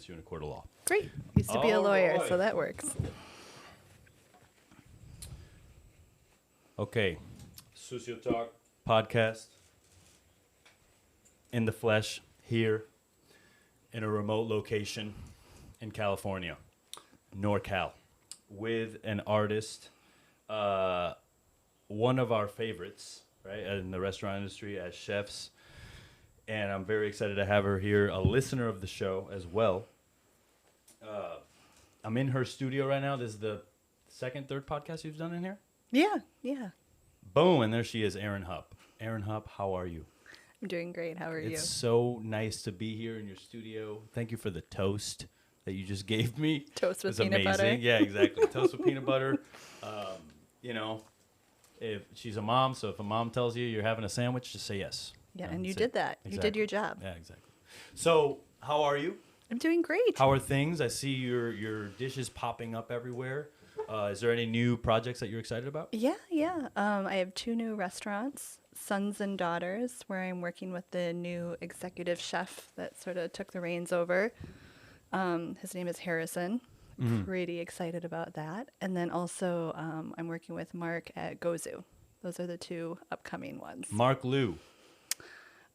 against you in a court of law. Great. Used to be a lawyer, so that works. Okay. Sucio Talk podcast. In the flesh, here, in a remote location in California, NorCal, with an artist, one of our favorites, right, in the restaurant industry as chefs. And I'm very excited to have her here, a listener of the show as well. I'm in her studio right now. This is the third podcast you've done in here? Yeah. Boom, and there she is, Erin Hupp. Erin Hupp, how are you? I'm doing great. How are you? It's so nice to be here in your studio. Thank you for the toast that you just gave me. Toast with it's peanut amazing. butter. Yeah, exactly. Toast with peanut butter. If she's a mom, so if a mom tells you you're having a sandwich, just say yes. Yeah, and you did that. Exactly. You did your job. Yeah, exactly. So, how are you? I'm doing great. How are things? I see your dishes popping up everywhere. Is there any new projects that you're excited about? Yeah. I have 2 new restaurants, Sons and Daughters, where I'm working with the new executive chef that sort of took the reins over. His name is Harrison. Mm-hmm. Pretty excited about that. And then also I'm working with Mark at Gozu. Those are the 2 upcoming ones. Mark Liu.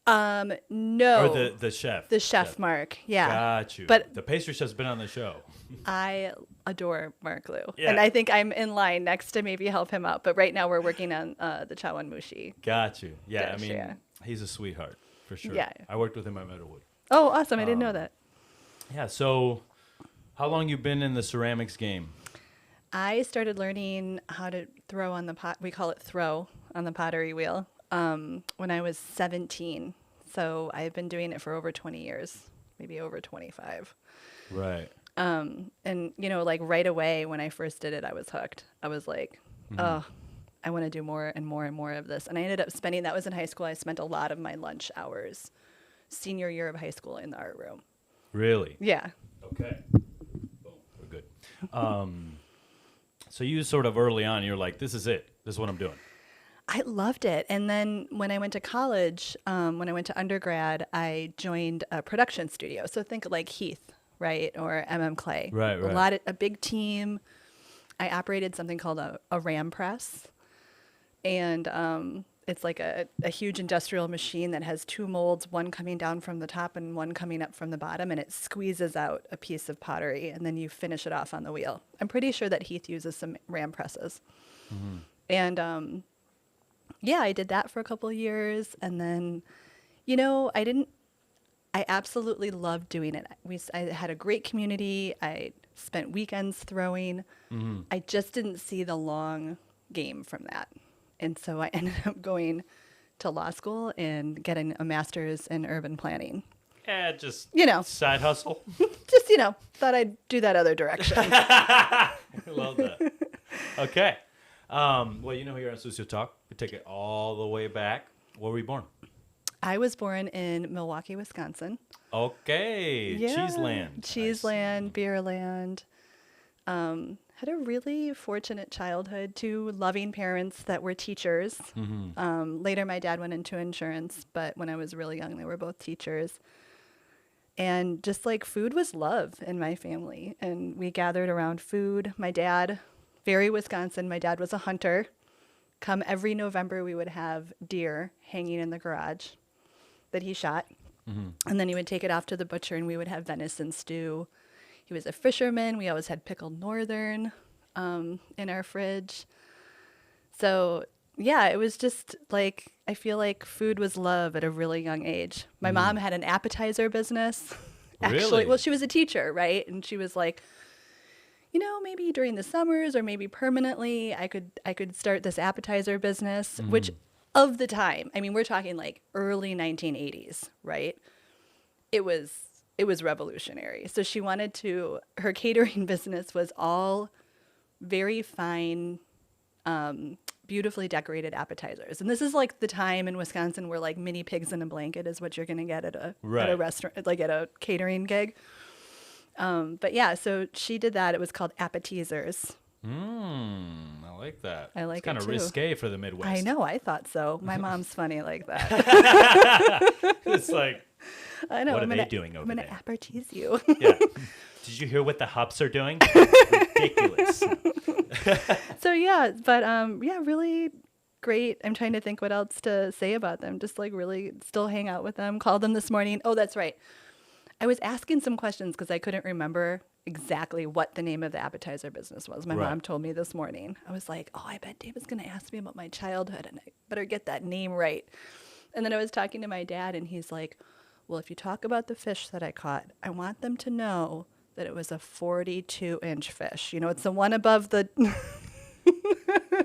No. Or the chef. The chef Mark, yeah. Got you. But the pastry chef's been on the show. I adore Mark Liu. Yeah. And I think I'm in line next to maybe help him out. But right now we're working on the Chawanmushi. Got you. Yeah, Gosh, I mean, yeah. he's a sweetheart, for sure. Yeah. I worked with him at Meadowwood. Oh, awesome. I didn't know that. Yeah, so how long you been in the ceramics game? I started learning how to throw on the pot. We call it throw on the pottery wheel when I was 17. So I've been doing it for over 20 years, maybe over 25. Right. And, like right away when I first did it, I was hooked. I was like, oh, I want to do more and more and more of this. And I ended up spending, that was in high school, I spent a lot of my lunch hours senior year of high school in the art room. Really? Yeah. Okay. Boom. We're good. So you sort of early on, you're like, this is it. This is what I'm doing. I loved it. And then when I went to college, when I went to undergrad, I joined a production studio. So think like Heath, right? Or Clay. Right. A big team. I operated something called a ram press. And it's like a huge industrial machine that has 2 molds, one coming down from the top and one coming up from the bottom. And it squeezes out a piece of pottery. And then you finish it off on the wheel. I'm pretty sure that Heath uses some ram presses. Mm-hmm. And yeah, I did that for a couple of years. And then, I absolutely loved doing it. I had a great community. I spent weekends throwing. Mm-hmm. I just didn't see the long game from that. And so I ended up going to law school and getting a master's in urban planning. Yeah, just side hustle. Just, thought I'd do that other direction. I love that. Okay. Well, here on Sucio Talk, we take it all the way back. Where were you born? I was born in Milwaukee, Wisconsin. Okay. Yeah. Cheeseland, Beerland. Had a really fortunate childhood. 2 loving parents that were teachers. Mm-hmm. Later, my dad went into insurance, but when I was really young, they were both teachers. And just like food was love in my family. And we gathered around food. My dad, very Wisconsin, my dad was a hunter. Come every November, we would have deer hanging in the garage that he shot. Mm-hmm. And then he would take it off to the butcher and we would have venison stew. He was a fisherman. We always had pickled northern in our fridge. So, yeah, it was just like, I feel like food was love at a really young age. My mom had an appetizer business. Actually, really? Well, she was a teacher, right? And she was like, maybe during the summers or maybe permanently, I could start this appetizer business, which of the time, I mean, we're talking like early 1980s, right? It was revolutionary. So she wanted her catering business was all very fine, beautifully decorated appetizers. And this is like the time in Wisconsin where like mini pigs in a blanket is what you're going to get at a restaurant, like at a catering gig. But yeah, so she did that. It was called appetizers. I like that. I like it's kind it of too. risque for the Midwest. I know. I thought so. My mom's funny like that. It's like, I know. What are I'm they gonna, doing over I'm gonna there? appertize you. Yeah. Did you hear what the Hupps are doing? Ridiculous. So yeah, but yeah, really great. I'm trying to think what else to say about them. Just like really still hang out with them. Called them this morning. Oh, that's right. I was asking some questions because I couldn't remember exactly what the name of the appetizer business was. My Right. mom told me this morning. I was like, oh, I bet David's going to ask me about my childhood and I better get that name right. And then I was talking to my dad and he's like, well, if you talk about the fish that I caught, I want them to know that it was a 42-inch fish. You know, it's the one above the...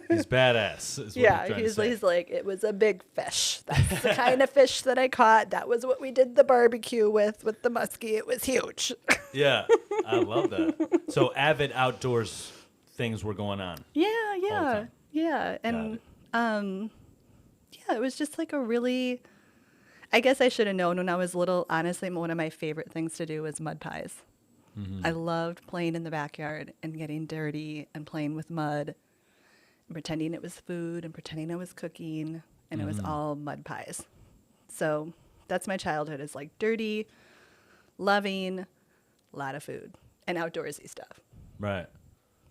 He's badass. Is what Yeah, trying to say. he's like, it was a big fish. That's the kind of fish that I caught. That was what we did the barbecue with the muskie. It was huge. Yeah, I love that. So avid outdoors things were going on. Yeah. Got And it. yeah, it was just like a really, I guess I should have known when I was little. Honestly, one of my favorite things to do was mud pies. Mm-hmm. I loved playing in the backyard and getting dirty and playing with mud, and pretending it was food and pretending I was cooking, and it was all mud pies. So that's my childhood, is like dirty, loving, a lot of food, and outdoorsy stuff. Right.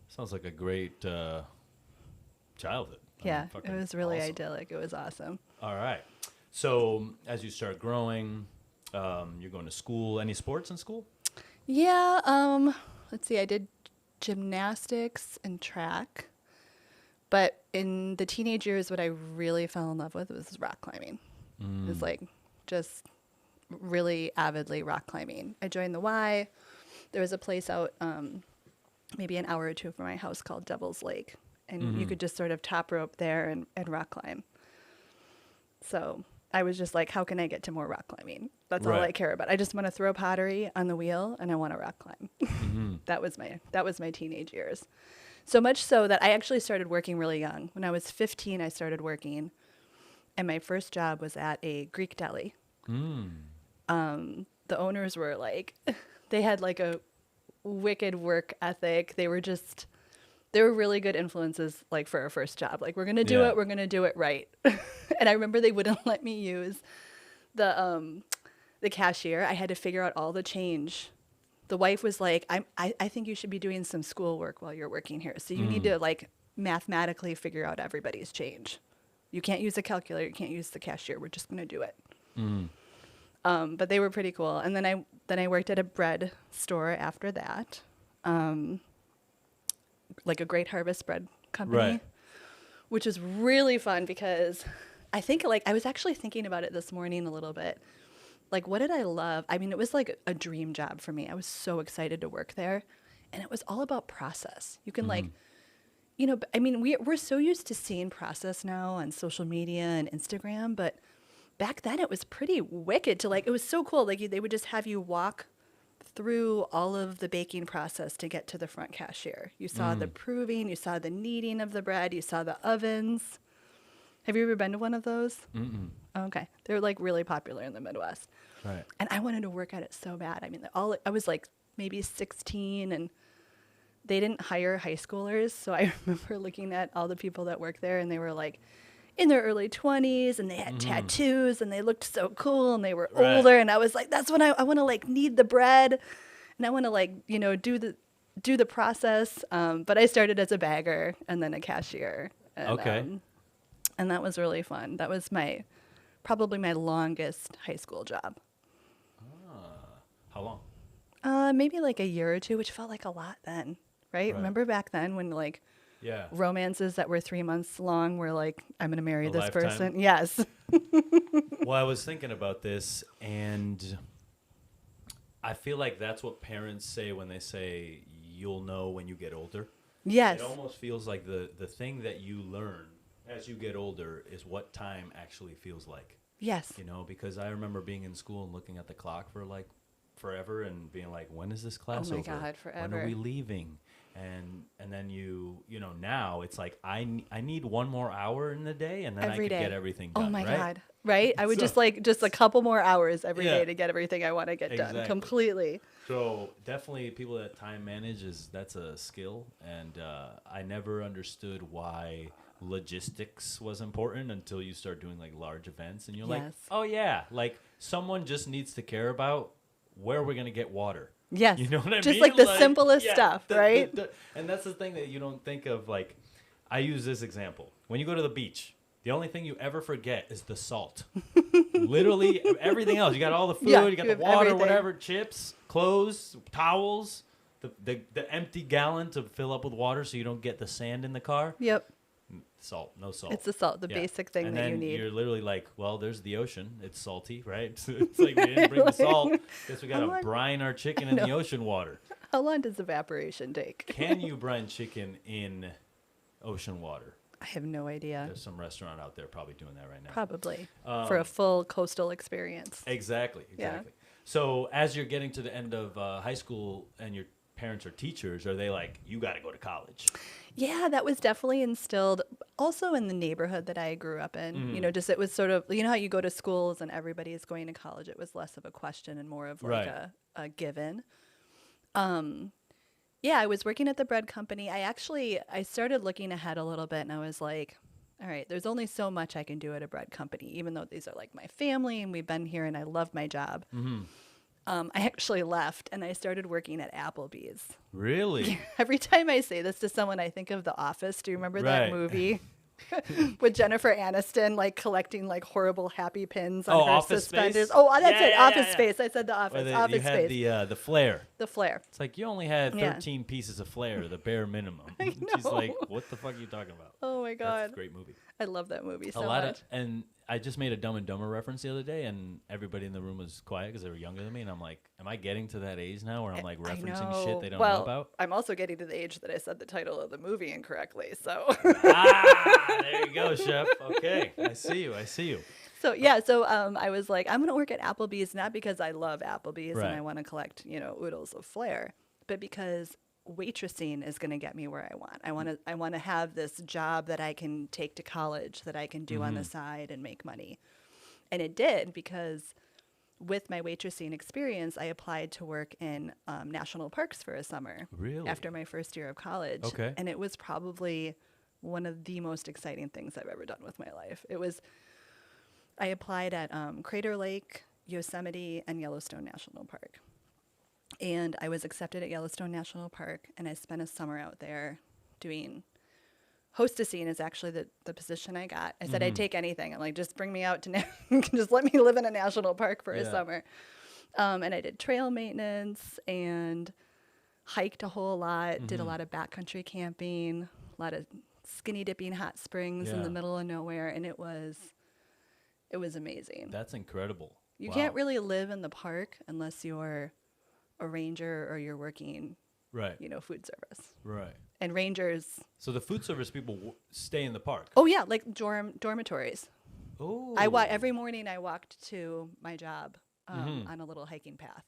Sounds like a great childhood. I Yeah, mean, it fucking was really awesome. idyllic. It was awesome. All right. So as you start growing, you're going to school. Any sports in school? Yeah, let's see, I did gymnastics and track, but in the teenage years, what I really fell in love with was rock climbing. It was like just really avidly rock climbing. I joined the Y. There was a place out maybe an hour or two from my house called Devil's Lake, and you could just sort of top rope there and rock climb. So I was just like, how can I get to more rock climbing? That's all Right. I care about. I just want to throw pottery on the wheel and I want to rock climb. That was my teenage years. So much so that I actually started working really young. When I was 15, I started working, and my first job was at a Greek deli. The owners were like, they had like a wicked work ethic. They were really good influences, like, for our first job. Like, we're going to do Yeah. it. We're going to do it right. And I remember they wouldn't let me use the cashier. I had to figure out all the change. The wife was like, I think you should be doing some schoolwork while you're working here. So you need to, like, mathematically figure out everybody's change. You can't use a calculator. You can't use the cashier. We're just going to do it. But they were pretty cool. And then I worked at a bread store after that, like a Great Harvest bread company, Right. which is really fun because I think, like, I was actually thinking about it this morning a little bit. Like, what did I love? I mean, it was like a dream job for me. I was so excited to work there, and it was all about process. You can like, you know, I mean, we're so used to seeing process now on social media and Instagram, but back then it was pretty wicked to, like, it was so cool. Like, they would just have you walk through all of the baking process to get to the front cashier. You saw the proving, you saw the kneading of the bread, you saw the ovens. Have you ever been to one of those? Oh, okay. They're like really popular in the Midwest. Right. And I wanted to work at it so bad. I mean, I was like maybe 16, and they didn't hire high schoolers. So I remember looking at all the people that worked there, and they were like in their early 20s, and they had tattoos, and they looked so cool, and they were Right. older. And I was like, that's when I want to, like, knead the bread, and I want to, like, you know, do the process. But I started as a bagger and then a cashier. And, Okay. And that was really fun. That was probably my longest high school job. How long? Maybe like a year or two, which felt like a lot then, right? Right. Remember back then when, like, Yeah. romances that were 3 months long were like, I'm going to marry A this lifetime? person. Yes. Well, I was thinking about this, and I feel like that's what parents say when they say you'll know when you get older. Yes. It almost feels like the thing that you learn as you get older is what time actually feels like. Yes. You know, because I remember being in school and looking at the clock for like forever and being like, when is this class Oh my over? God, When forever. are we leaving? And then you know, now it's like I need one more hour in the day, and then Every I could day. get everything done. Oh my right? God. Right? I would So- just like just a couple more hours every day Yeah. to get everything I want to get done Exactly. completely. So definitely, people that time manage that's a skill, and I never understood why logistics was important until you start doing like large events, and you're like, Yes. oh yeah, like someone just needs to care about where we're gonna get water. Yes. You know what I mean? Just like the simplest stuff, right? And that's the thing that you don't think of. Like, I use this example. When you go to the beach, the only thing you ever forget is the salt. Literally everything else. You got all the food, you got the water, everything. whatever, chips, clothes, towels, the empty gallon to fill up with water so you don't get the sand in the car. Yep. Salt, no salt. It's the salt, the basic thing and that then you need. You're literally like, well, there's the ocean. It's salty, right? It's like we didn't bring the salt. Guess we got to brine our chicken in the ocean water. How long does evaporation take? Can you brine chicken in ocean water? I have no idea. There's some restaurant out there probably doing that right now. Probably. For a full coastal experience. Exactly. Yeah. So as you're getting to the end of high school and your parents are teachers, are they like, you got to go to college? Yeah, that was definitely instilled also in the neighborhood that I grew up in. You know, just it was sort of, you know how you go to schools and everybody is going to college. It was less of a question and more of like a given. Yeah, I was working at the bread company. I started looking ahead a little bit and I was like, all right, there's only so much I can do at a bread company, even though these are like my family and we've been here and I love my job. I actually left and I started working at Applebee's. Really? Every time I say this to someone, I think of The Office. Do you remember that movie with Jennifer Aniston, like collecting like horrible happy pins on her Office suspenders? Space? Oh, that's it. Office Space. I said The Office. Where Office you had Space. the flare. The flare. It's like you only had 13 pieces of flare, the bare minimum. She's like, what the fuck are you talking about? Oh my God. That's a great movie. I love that movie so much. And I just made a Dumb and Dumber reference the other day, and everybody in the room was quiet because they were younger than me. And I'm like, am I getting to that age now where I'm like referencing shit they don't know about? I'm also getting to the age that I said the title of the movie incorrectly. So. There you go, chef. Okay, I see you. So yeah, I was like, I'm gonna work at Applebee's not because I love Applebee's Right. and I want to collect oodles of flair, but because waitressing is gonna get me where I want. I want to have this job that I can take to college that I can do on the side and make money, and it did because with my waitressing experience, I applied to work in national parks for a summer. Really? After my first year of college. Okay. And it was probably one of the most exciting things I've ever done with my life. I applied at Crater Lake, Yosemite, and Yellowstone National Park. And I was accepted at Yellowstone National Park, and I spent a summer out there doing hostessing is actually the position I got. I said I'd take anything. I'm like, just bring me out to just let me live in a national park for a summer. And I did trail maintenance and hiked a whole lot, did a lot of backcountry camping, a lot of skinny dipping hot springs in the middle of nowhere, and it was amazing. That's incredible. You can't really live in the park unless you're a ranger or you're working, food service. Right. And rangers. So the food service people stay in the park. Oh yeah, like dormitories. Oh. Every morning I walked to my job on a little hiking path.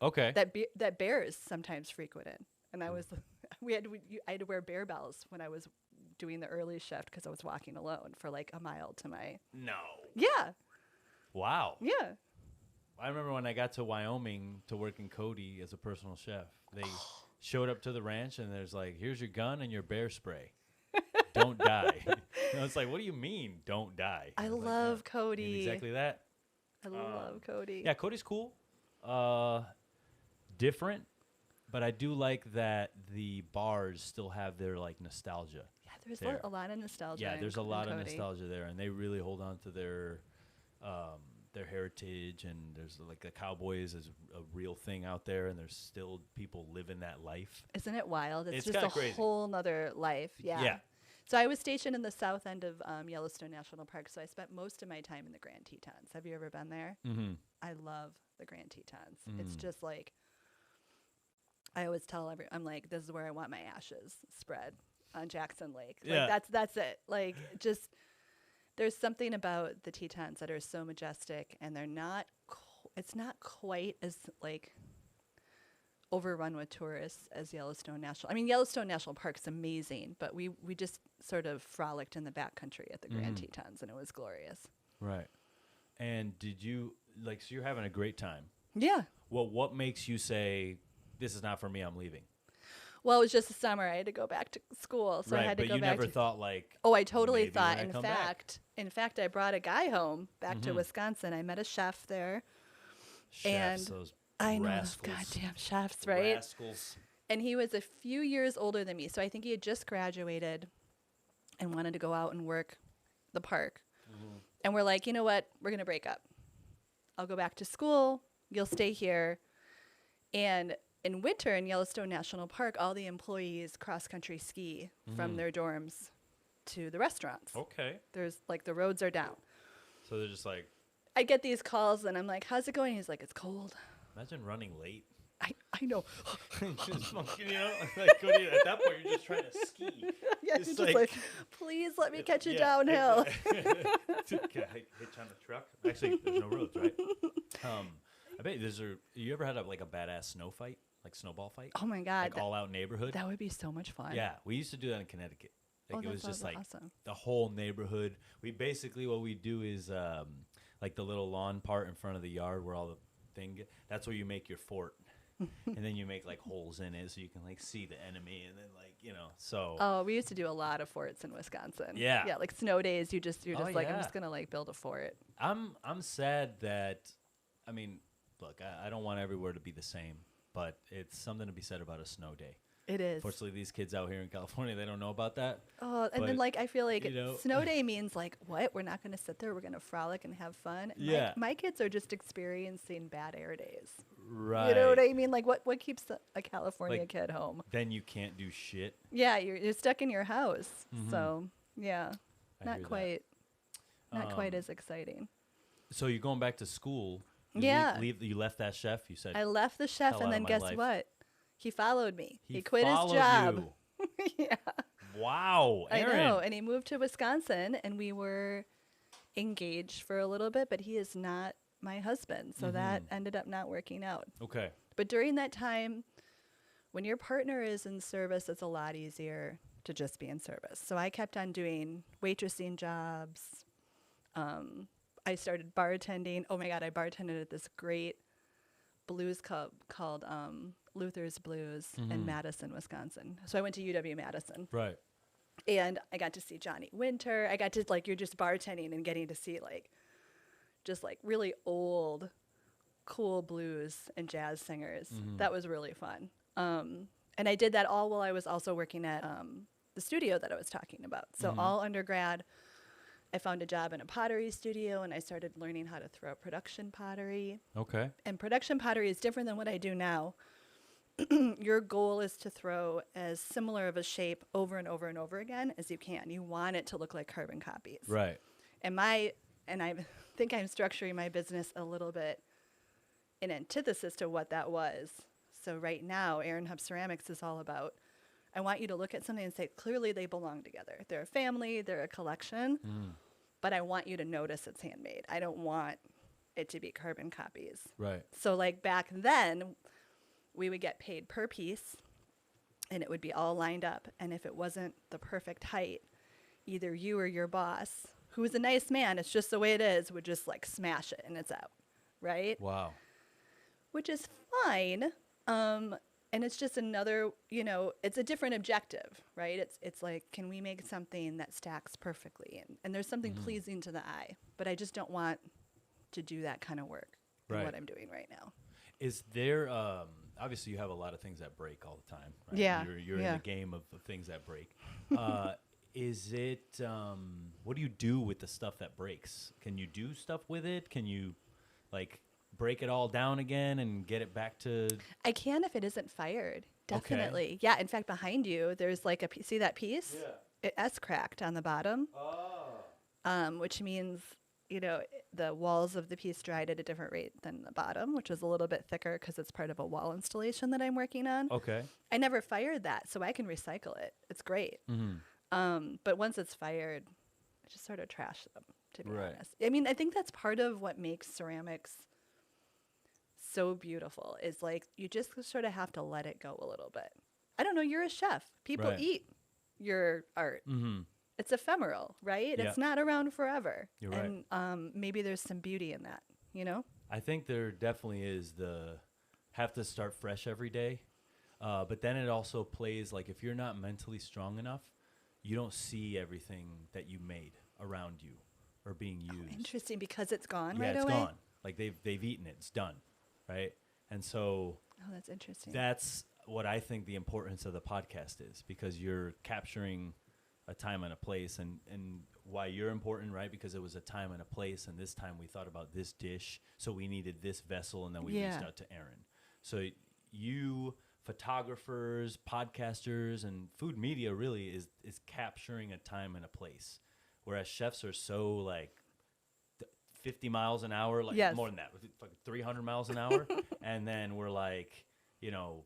Okay. That bears sometimes frequented, and I had to wear bear bells when I was doing the early shift because I was walking alone for like a mile to my. No. Yeah. Wow. Yeah. I remember when I got to Wyoming to work in Cody as a personal chef. They showed up to the ranch and there's like, here's your gun and your bear spray. Don't die. And I was like, what do you mean, don't die? I love Cody. Exactly that. I love Cody. Yeah, Cody's cool. Different, but I do like that the bars still have their like nostalgia. Yeah, there's a lot of nostalgia. Yeah, there's a lot of Cody. nostalgia there, and they really hold on to their heritage. And there's like the Cowboys is a real thing out there, and there's still people living that life. Isn't it wild? It's just a crazy. whole nother life. Yeah. Yeah. So I was stationed in the south end of Yellowstone National Park, so I spent most of my time in the Grand Tetons. Have you ever been there? Mm-hmm. I love the Grand Tetons. It's just like, I always tell I'm like, this is where I want my ashes spread on Jackson Lake. Like, that's it. Like, just, there's something about the Tetons that are so majestic, and they're not, it's not quite as like overrun with tourists as Yellowstone National. I mean, Yellowstone National Park's amazing, but we just sort of frolicked in the backcountry at the Grand Tetons, and it was glorious. Right. And did you so you're having a great time? Yeah. Well, what makes you say this is not for me? I'm leaving. Well, it was just the summer. I had to go back to school, so I Right, had to but go you back never to. thought like, Oh, I totally maybe thought. when I In come back. fact, I brought a guy home back to Wisconsin. I met a chef there, chefs, and those I know those rascals. goddamn chefs, right? Rascals. And he was a few years older than me, so I think he had just graduated and wanted to go out and work the park. And we're like, you know what? We're gonna break up. I'll go back to school. You'll stay here. And in winter in Yellowstone National Park, all the employees cross-country ski from their dorms to the restaurants. Okay. There's like the roads are down. So they're just like, I get these calls and I'm like, how's it going? He's like, it's cold. imagine running late. I know. Just fucking, you know, like at that point you're just trying to ski. Yeah, It's you're just like, please let me catch you downhill. Can I hitch on the truck? Actually, there's no roads, right? I bet you ever had a badass snow fight, like snowball fight? Oh my God. Like all out neighborhood? That would be so much fun. Yeah, we used to do that in Connecticut. Like it was just like awesome. the whole neighborhood. We basically, what we do is like the little lawn part in front of the yard where all the that's where you make your fort. And then you make like holes in it so you can like see the enemy, and then like, you know, so. Oh, we used to do a lot of forts in Wisconsin. Yeah. Yeah, like snow days, you're just like, I'm yeah. just gonna like build a fort. I'm sad that, I mean, look, I don't want everywhere to be the same, but it's something to be said about a snow day. It is. Fortunately, these kids out here in California, they don't know about that. Oh, and But, then like I feel like you know. snow day means like what? We're not gonna sit there. We're gonna frolic and have fun. Yeah. My kids are just experiencing bad air days. Right. You know what I mean? Like what keeps a California Like, kid home? Then you can't do shit. Yeah, you're stuck in your house. So yeah, I not hear that. quite. Not quite as exciting. So you're going back to school. You Yeah. You left that chef. You said I left the chef, Hell and out then of my guess life. what? He followed me. He quit followed his job. you. Yeah. Wow, I Erin. know. And he moved to Wisconsin, and we were engaged for a little bit, but he is not my husband. So that ended up not working out. Okay. But during that time, when your partner is in service, it's a lot easier to just be in service. So I kept on doing waitressing jobs. I started bartending. Oh my God, I bartended at this great blues club called Luther's Blues in Madison, Wisconsin. So I went to UW-Madison. Right. And I got to see Johnny Winter. I got to, like, you're just bartending and getting to see, like, just, like, really old, cool blues and jazz singers. That was really fun. And I did that all while I was also working at the studio that I was talking about. So all undergrad, I found a job in a pottery studio, and I started learning how to throw production pottery. Okay. And production pottery is different than what I do now. Your goal is to throw as similar of a shape over and over and over again as you can. You want it to look like carbon copies. Right. And I think I'm structuring my business a little bit in antithesis to what that was. So right now, Erin Hupp Ceramics is all about, I want you to look at something and say, clearly they belong together. They're a family, they're a collection, but I want you to notice it's handmade. I don't want it to be carbon copies. Right. So like back then, we would get paid per piece, and it would be all lined up. And if it wasn't the perfect height, either you or your boss, who is a nice man, it's just the way it is, would just like smash it and it's out, right? Wow. Which is fine. And it's just another, it's a different objective, right? It's like, can we make something that stacks perfectly? And there's something pleasing to the eye, but I just don't want to do that kind of work in what I'm doing right now. Is there, obviously you have a lot of things that break all the time, right? Yeah. You're in the game of the things that break. Is it, what do you do with the stuff that breaks? Can you do stuff with it? Can you like break it all down again and get it back to? I can if it isn't fired. Okay. Definitely. Yeah. In fact, behind you, there's like see that piece? Yeah. It S-cracked on the bottom, which means, the walls of the piece dried at a different rate than the bottom, which is a little bit thicker because it's part of a wall installation that I'm working on. Okay. I never fired that, so I can recycle it. It's great. But once it's fired, I just sort of trash them, to be honest. I mean, I think that's part of what makes ceramics so beautiful is like you just sort of have to let it go a little bit. I don't know, you're a chef. People eat your art. It's ephemeral, right? Yeah. It's not around forever. You're right. And maybe there's some beauty in that, I think there definitely is have to start fresh every day. But then it also plays like if you're not mentally strong enough, you don't see everything that you made around you or being used. Interesting, because it's gone Yeah, right it's away. gone. Like they've eaten it. It's done, right? And so Oh, that's interesting. that's what I think the importance of the podcast is, because you're capturing a time and a place, and why you're important, right? Because it was a time and a place, and this time we thought about this dish, so we needed this vessel, and then we reached out to Erin. So you, photographers, podcasters, and food media really is capturing a time and a place, whereas chefs are so like 50 miles an hour, like Yes. more than that, like 300 miles an hour, and then we're like, you know,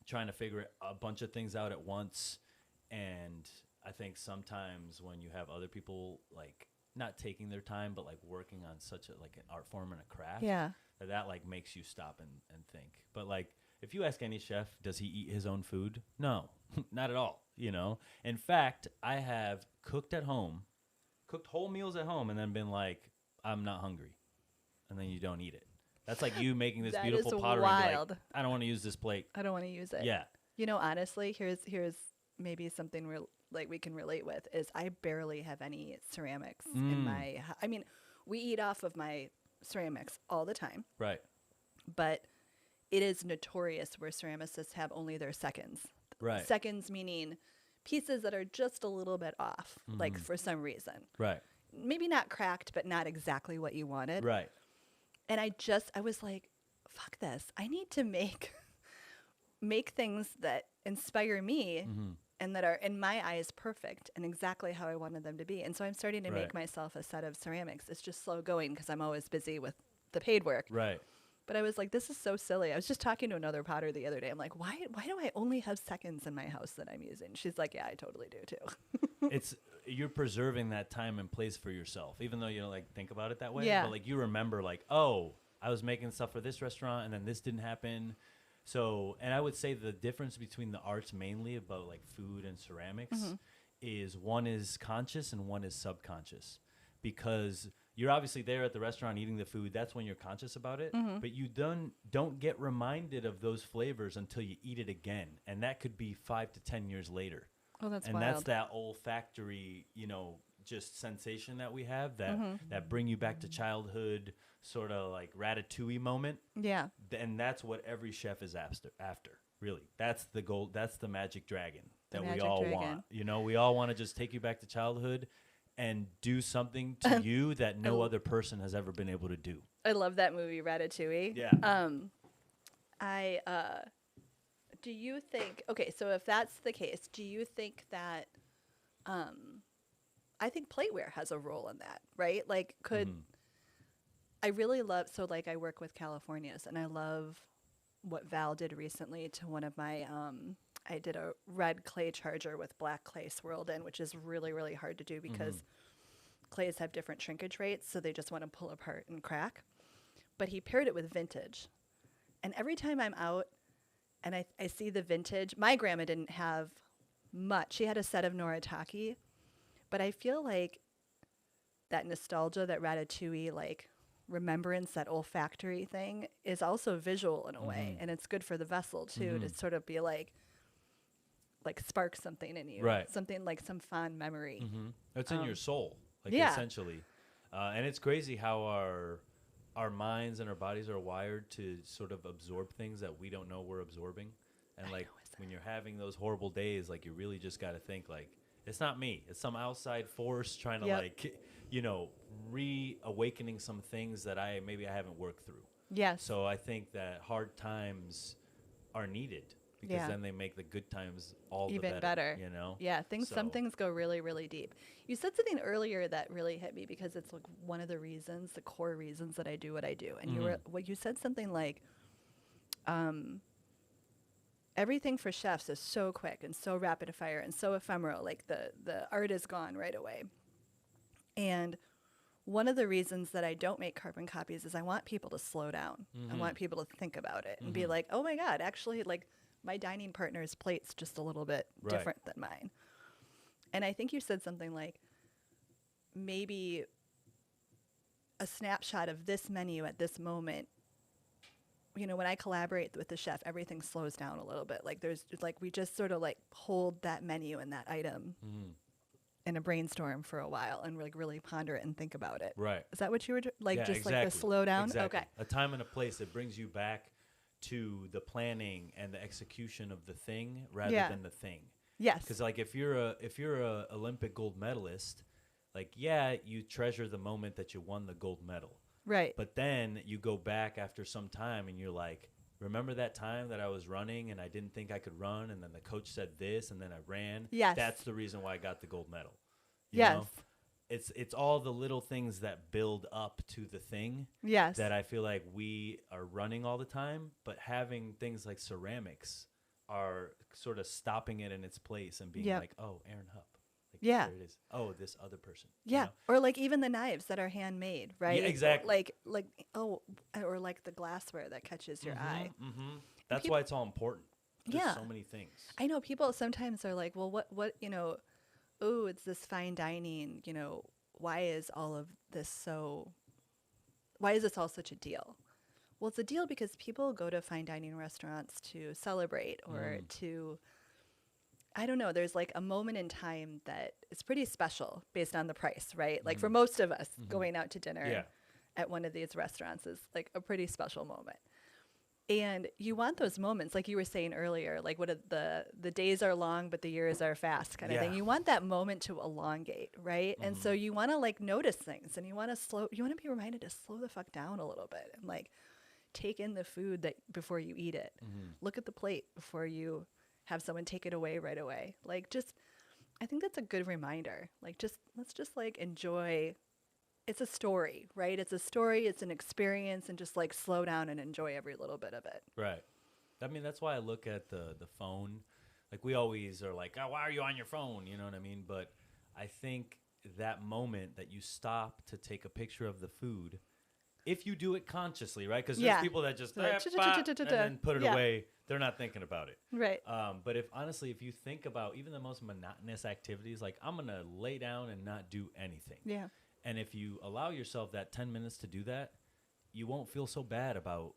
trying to figure a bunch of things out at once. And I think sometimes when you have other people like not taking their time, but like working on such a like an art form and a craft, Yeah. that like makes you stop and think. But like if you ask any chef, does he eat his own food? No, not at all. You know, in fact, I have cooked whole meals at home, and then been like, I'm not hungry, and then you don't eat it. That's like you making this That beautiful is pottery. And be like, wild. I don't want to use this plate. I don't want to use it. Yeah. You know, honestly, here's maybe something like we can relate with is I barely have any ceramics in my. I mean, we eat off of my ceramics all the time, Right. but it is notorious where ceramicists have only their seconds. Right. Seconds meaning pieces that are just a little bit off, like for some reason. Right. Maybe not cracked, but not exactly what you wanted. Right. And I was like, fuck this. I need to make things that inspire me and that are in my eyes perfect and exactly how I wanted them to be. And so I'm starting to Right. make myself a set of ceramics. It's just slow going because I'm always busy with the paid work. Right. But I was like, this is so silly. I was just talking to another potter the other day. I'm like, why do I only have seconds in my house that I'm using? She's like, yeah, I totally do too. You're preserving that time and place for yourself, even though you don't like think about it that way. Yeah. But like you remember, like, oh, I was making stuff for this restaurant, and then this didn't happen. So, and I would say the difference between the arts mainly about like food and ceramics is one is conscious and one is subconscious, because you're obviously there at the restaurant eating the food. That's when you're conscious about it, but you don't get reminded of those flavors until you eat it again. And that could be 5 to 10 years later. Oh, that's and wild. that's that olfactory, just sensation that we have that bring you back to childhood, sort of like ratatouille moment. Yeah. And that's what every chef is after. Really, that's the goal. That's the magic dragon that we magic all dragon. want. We all want to just take you back to childhood and do something to you that no other person has ever been able to do. I love that movie, Ratatouille. Yeah. Do you think, okay, so if that's the case, do you think that, I think plateware has a role in that, right? Like I really love, so like I work with Californias, and I love what Val did recently to one of my, I did a red clay charger with black clay swirled in, which is really, really hard to do because clays have different shrinkage rates, so they just want to pull apart and crack. But he paired it with vintage. And every time I'm out and I see the vintage, my grandma didn't have much. She had a set of Noritake, but I feel like that nostalgia, that Ratatouille, like remembrance, that olfactory thing is also visual in a way. And it's good for the vessel too, to sort of be like spark something in you. Right. Something like some fond memory. It's in your soul, like yeah. essentially. And it's crazy how our minds and our bodies are wired to sort of absorb things that we don't know we're absorbing. And like when you're having those horrible days, like you really just got to think like, it's not me. It's some outside force trying to like, reawakening some things that I haven't worked through. Yes. So I think that hard times are needed, because then they make the good times all even the better. Yeah, some things go really, really deep. You said something earlier that really hit me, because it's like one of the reasons, the core reasons that I do what I do. And you said something like, everything for chefs is so quick and so rapid fire and so ephemeral. Like the art is gone right away. And one of the reasons that I don't make carbon copies is I want people to slow down. I want people to think about it and be like, oh my God, actually, like my dining partner's plate's just a little bit different than mine. And I think you said something like, maybe a snapshot of this menu at this moment when I collaborate with the chef, everything slows down a little bit. Like there's like, we just sort of like hold that menu and that item in a brainstorm for a while and like really ponder it and think about it. Right. Is that what you were like? Yeah, Just exactly. like the slow down? Exactly. Okay. A time and a place that brings you back to the planning and the execution of the thing rather than the thing. Yes. Because like if you're a Olympic gold medalist, like you treasure the moment that you won the gold medal. Right. But then you go back after some time and you're like, remember that time that I was running and I didn't think I could run, and then the coach said this and then I ran? Yes. That's the reason why I got the gold medal. You Yes. know? It's all the little things that build up to the thing. Yes. That I feel like we are running all the time, but having things like ceramics are sort of stopping it in its place and being like, oh, Erin Hupp. Like, Yeah. there it is. Oh, this other person. Yeah. You know? Or like even the knives that are handmade, right? Yeah, exactly. Or like the glassware that catches your eye. Mm-hmm. That's why it's all important. There's so many things. I know people sometimes are like, well, what, oh, it's this fine dining, why is all such a deal? Well, it's a deal because people go to fine dining restaurants to celebrate or to, I don't know, there's like a moment in time that is pretty special based on the price, right? Like for most of us, going out to dinner at one of these restaurants is like a pretty special moment. And you want those moments, like you were saying earlier, like the days are long, but the years are fast kind of thing. You want that moment to elongate, right? And so you want to like notice things, and you want to be reminded to slow the fuck down a little bit and like take in the food that before you eat it. Look at the plate before you have someone take it away right away. Like I think that's a good reminder. Like let's just like enjoy. It's a story, right? It's a story, it's an experience, and just like slow down and enjoy every little bit of it. Right. I mean, that's why I look at the phone. Like we always are like, oh, why are you on your phone? You know what I mean? But I think that moment that you stop to take a picture of the food, if you do it consciously, right? Because there's people that just and then put it away. They're not thinking about it. Right. But if you think about even the most monotonous activities, like I'm going to lay down and not do anything. Yeah. And if you allow yourself that 10 minutes to do that, you won't feel so bad about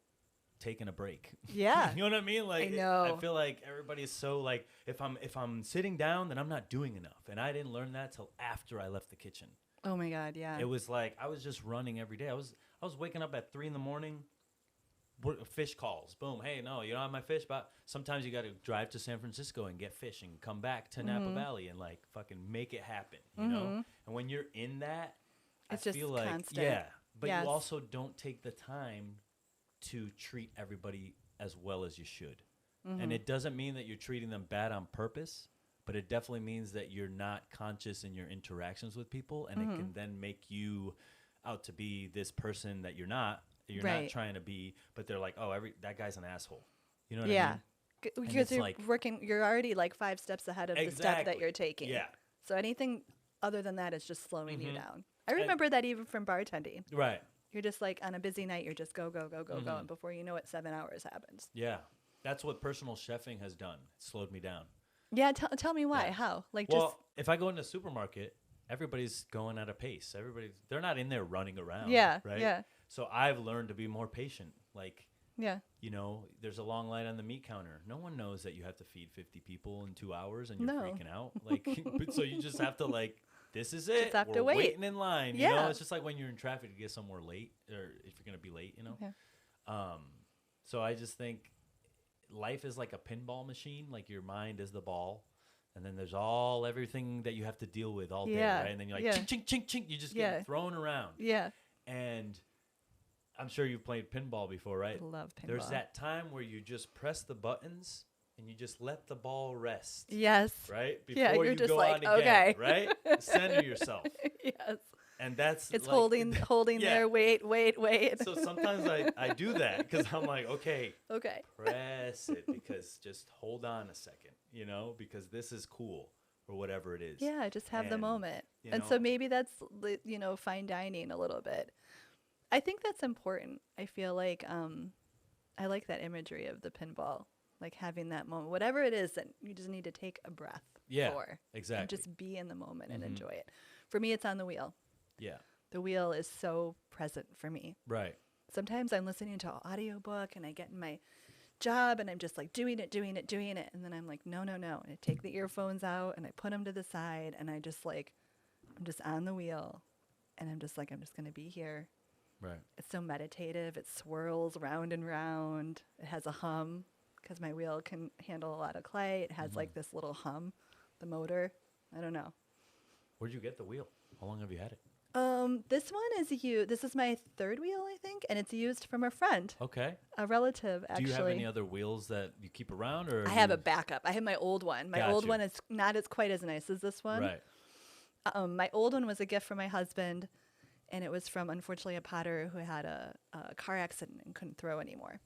taking a break. Yeah. You know what I mean? Like I know. I feel like everybody's so like if I'm sitting down, then I'm not doing enough. And I didn't learn that till after I left the kitchen. Oh my God, yeah. It was like I was just running every day. I was waking up at 3 a.m. Fish calls. Boom. Hey, no, you don't have my fish. But sometimes you got to drive to San Francisco and get fish and come back to Napa Valley and like fucking make it happen, you know? And when you're in that, it's I just feel like, constant. but you also don't take the time to treat everybody as well as you should. And it doesn't mean that you're treating them bad on purpose, but it definitely means that you're not conscious in your interactions with people, and it can then make you out to be this person that you're not not trying to be, but they're like, oh, that guy's an asshole. You know what I mean? Because you're already like 5 steps ahead of the step that you're taking. Yeah. So anything other than that is just slowing you down. I remember that even from bartending. Right. You're just like on a busy night, you're just go, go, go, go, go. And before you know it, 7 hours happens. Yeah. That's what personal chefing has done. It slowed me down. Yeah. Tell me why. Yeah. How? Like, if I go into a supermarket, everybody's going at a pace. They're not in there running around. Yeah. Right. Yeah. So I've learned to be more patient. Like, yeah. You know, there's a long line on the meat counter. No one knows that you have to feed 50 people in 2 hours and you're freaking out. Like, so you just have to like, this is it. Just have We're to wait. Waiting in line. You know, it's just like when you're in traffic to get somewhere late, or if you're gonna be late. You know. Yeah. So I just think life is like a pinball machine. Like your mind is the ball, and then there's everything that you have to deal with all day, right? And then you're like chink chink chink chink. You just get thrown around. Yeah. And I'm sure you've played pinball before, right? I love pinball. There's that time where you just press the buttons and you just let the ball rest. Yes. Right? Before you're you just go like, on again, okay. right? Center yourself. Yes. And that's it's like, holding there. Wait. So sometimes I do that because I'm like, okay, press it, because just hold on a second, you know, because this is cool or whatever it is. Yeah, just have the moment. And so maybe that's, you know, fine dining a little bit. I think that's important. I feel like I like that imagery of the pinball, like having that moment, whatever it is that you just need to take a breath for. Exactly. And just be in the moment and enjoy it. For me, it's on the wheel. Yeah. The wheel is so present for me. Right. sometimes I'm listening to an audiobook and I get in my job and I'm just like doing it. And then I'm like, no. And I take the earphones out and I put them to the side and I'm just on the wheel and I'm just going to be here. Right. It's so meditative. It swirls round and round. It has a hum because my wheel can handle a lot of clay. It has like this little hum, the motor. I don't know. Where'd you get the wheel? How long have you had it? This one is used. This is my third wheel, I think, and it's used from a friend. Okay. A relative, actually. Do you have any other wheels that you keep around, or I have a backup. I have my old one. My old one is not as quite as nice as this one. Right. My old one was a gift from my husband, and it was from, unfortunately, a potter who had a car accident and couldn't throw anymore.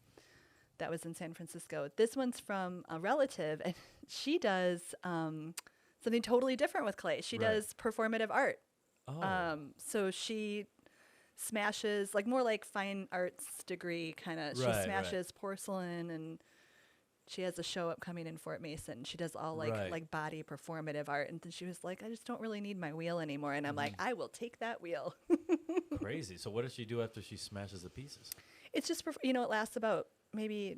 That was in San Francisco. This one's from a relative, and she does something totally different with clay. She does performative art. Oh. So she smashes, like more like fine arts degree kind of. She smashes porcelain, and she has a show upcoming in Fort Mason. She does all like body performative art. And then she was like, I just don't really need my wheel anymore. And I'm like, I will take that wheel. Crazy. So what does she do after she smashes the pieces? It's just, it lasts about maybe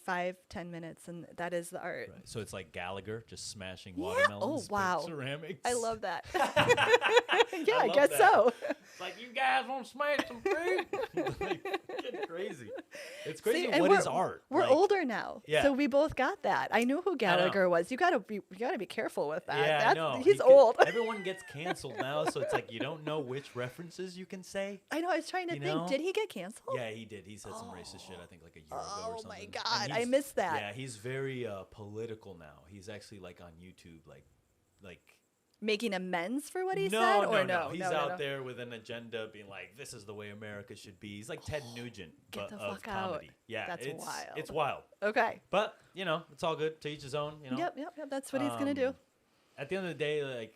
5-10 minutes, and that is the art. Right. So it's like Gallagher just smashing watermelons. Oh, wow. Ceramics. I love that. Yeah, I guess so. It's like, you guys want to smash some food? Like, getting crazy. It's crazy. See, what is art? We're older now, Yeah. so we both got that. I knew who Gallagher was. You gotta be careful with that. Yeah, I know. He's old. Everyone gets canceled now, so it's like you don't know which references you can say. I know. I was trying to think. Did he get canceled? Yeah, he did. He said some racist shit, I think, like a year ago or something. Oh my God, I missed that. Yeah, he's very political now. He's actually like on YouTube, like making amends for what he said, or no? He's out there with an agenda, being like, "This is the way America should be." He's like Ted Nugent, Get but the of fuck out. comedy. Yeah, That's wild. It's wild. Okay. But it's all good. To each his own. Yep. That's what he's gonna do. At the end of the day, like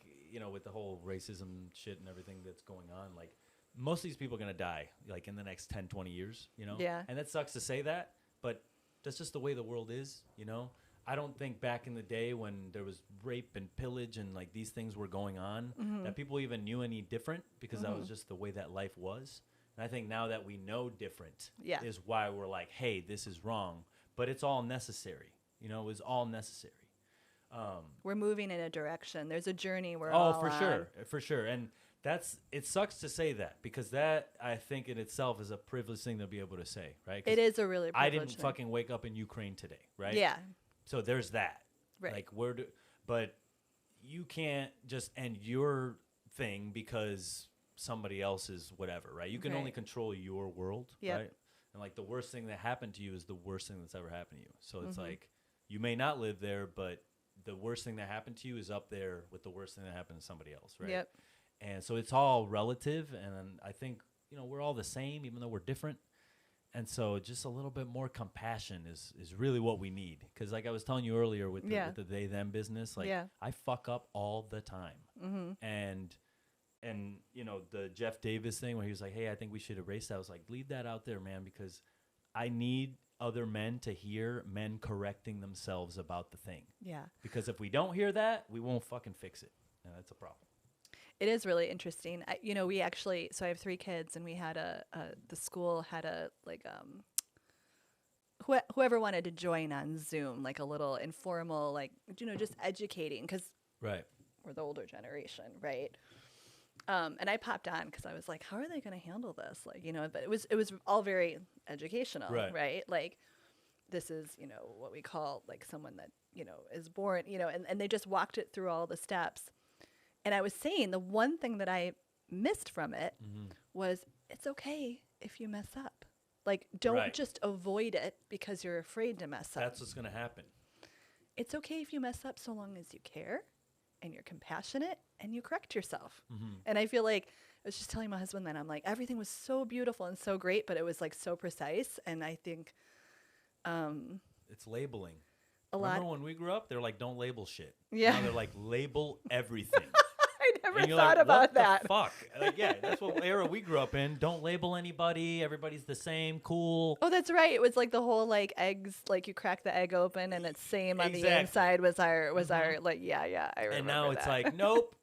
with the whole racism shit and everything that's going on, like most of these people are gonna die, like in the next 10, 20 years. Yeah. And that sucks to say that, but that's just the way the world is. I don't think back in the day when there was rape and pillage and like these things were going on that people even knew any different, because that was just the way that life was. And I think now that we know different is why we're like, hey, this is wrong, but it's all necessary. It was all necessary. We're moving in a direction. There's a journey we're all on. For sure. And it sucks to say that, because that, I think in itself is a privileged thing to be able to say, right? It is a really privileged I didn't thing. fucking wake up in Ukraine today, right? Yeah. So there's that. Right. Like but you can't just end your thing because somebody else is whatever, right? You can only control your world, right? And like the worst thing that happened to you is the worst thing that's ever happened to you. So it's like you may not live there, but the worst thing that happened to you is up there with the worst thing that happened to somebody else, right? Yep. And so it's all relative, and I think we're all the same, even though we're different. And so just a little bit more compassion is really what we need. Because like I was telling you earlier with the they-them business, like I fuck up all the time. And the Jeff Davis thing where he was like, hey, I think we should erase that. I was like, leave that out there, man, because I need other men to hear men correcting themselves about the thing. Yeah. Because if we don't hear that, we won't fucking fix it. And that's a problem. It is really interesting. We actually, so I have 3 kids, and we had the school had whoever wanted to join on Zoom, like a little informal, just educating, because we're the older generation, right? And I popped on because I was like, how are they going to handle this? But it was all very educational, right? Like, this is, what we call like someone that, is born, and they just walked it through all the steps. And I was saying the one thing that I missed from it was it's okay if you mess up. Like, don't just avoid it because you're afraid to mess up. That's what's going to happen. It's okay if you mess up so long as you care and you're compassionate and you correct yourself. And I feel like I was just telling my husband that I'm like, everything was so beautiful and so great, but it was like so precise. And I think it's labeling. Remember when we grew up, they're like, don't label shit. Yeah. Now they're like, label everything. I never thought about that. What the fuck? Like, yeah, that's what era we grew up in. Don't label anybody. Everybody's the same. Cool. Oh, that's right. It was like the whole like eggs, like you crack the egg open and it's same on the inside was our like, yeah, I remember. And now that. it's like, nope,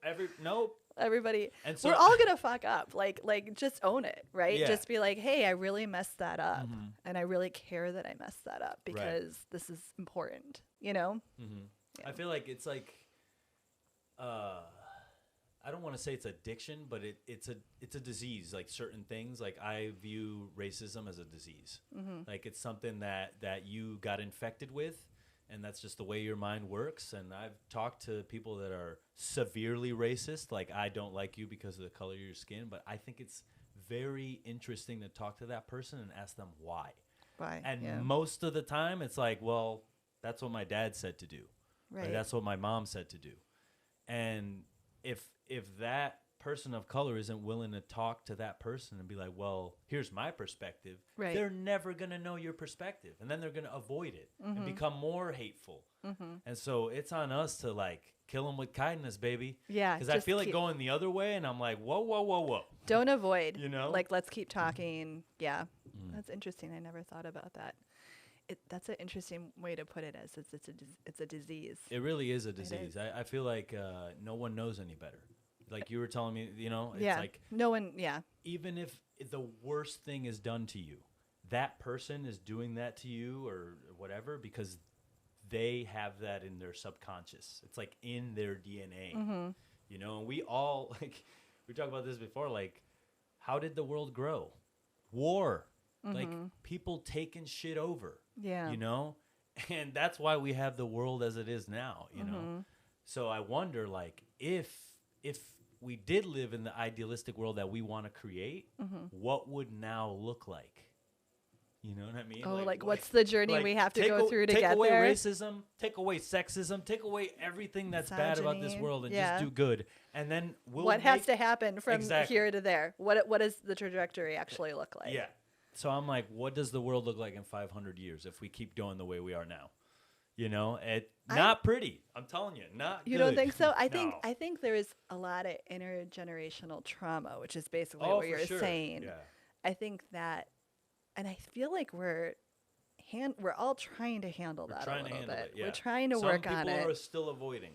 Everybody, And so we're all gonna fuck up. Like just own it, right? Yeah. Just be like, hey, I really messed that up, and I really care that I messed that up because this is important. You know? I feel like it's like, I don't want to say it's addiction, but it's a disease. Like certain things, like I view racism as a disease. Like it's something that you got infected with, and that's just the way your mind works. And I've talked to people that are severely racist, like I don't like you because of the color of your skin, but I think it's very interesting to talk to that person and ask them why. Why? And most of the time, it's like, well, that's what my dad said to do. Right. Or that's what my mom said to do. And if that person of color isn't willing to talk to that person and be like, well, here's my perspective, they're never going to know your perspective. And then they're going to avoid it and become more hateful. And so it's on us to like kill them with kindness, baby. Yeah. Because I feel like going the other way and I'm like, whoa. Don't avoid. You know? Like, let's keep talking. Yeah. That's interesting. I never thought about that. That's an interesting way to put it, as it's a disease. It really is a disease. I feel like no one knows any better. Like you were telling me, you know, it's like no one, even if the worst thing is done to you, that person is doing that to you or whatever because they have that in their subconscious. It's like in their DNA, you know, and we all, like, we talked about this before, like, how did the world grow? War, like people taking shit over, you know, and that's why we have the world as it is now, you know? So I wonder, like, if we did live in the idealistic world that we want to create, what would now look like? You know what I mean? Oh, like what's the journey we have to go through to get there? Take away racism, take away sexism, take away everything that's bad about this world and just do good. And then what has to happen from here to there? What does the trajectory actually look like? Yeah. So I'm like, what does the world look like in 500 years if we keep going the way we are now? You know, not pretty. I'm telling you, not You good. don't think so? I No. think there is a lot of intergenerational trauma, which is basically what you're saying. Yeah. I think that, and I feel like we're all trying to handle that a little bit. Yeah. We're trying to work on it. Some people are still avoiding,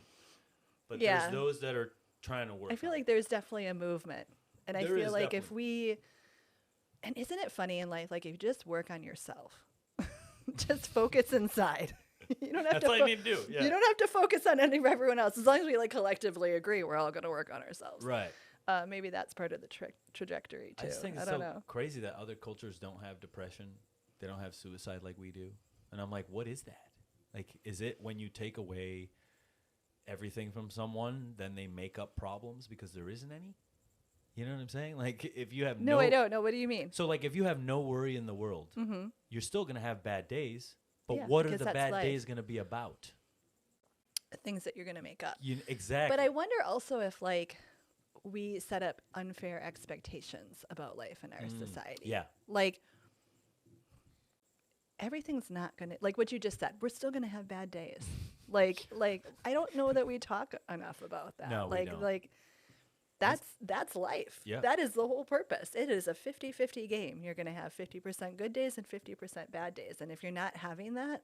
but there's those that are trying to work. I feel like there's definitely a movement, and I feel like if we, and isn't it funny in life? Like if you just work on yourself, just focus inside. You don't have That's to. all you need to do. Yeah. You don't have to focus on everyone else. As long as we like collectively agree, we're all going to work on ourselves. Right. Maybe that's part of the trajectory too. I just think it's don't so know. crazy that other cultures don't have depression, they don't have suicide like we do, and I'm like, what is that? Like, is it when you take away everything from someone, then they make up problems because there isn't any? You know what I'm saying? Like, if you have I don't know. What do you mean? So, like, if you have no worry in the world, you're still gonna have bad days. But Yeah, what are because the that's bad life. days going to be about? Things that you're going to make up. Exactly. But I wonder also if like we set up unfair expectations about life in our society. Yeah. Like everything's not going to, like what you just said, we're still going to have bad days. like I don't know that we talk enough about that. No, we don't. Like that's life. Yeah. That is the whole purpose. It is a 50-50 game. You're going to have 50% good days and 50% bad days. And if you're not having that,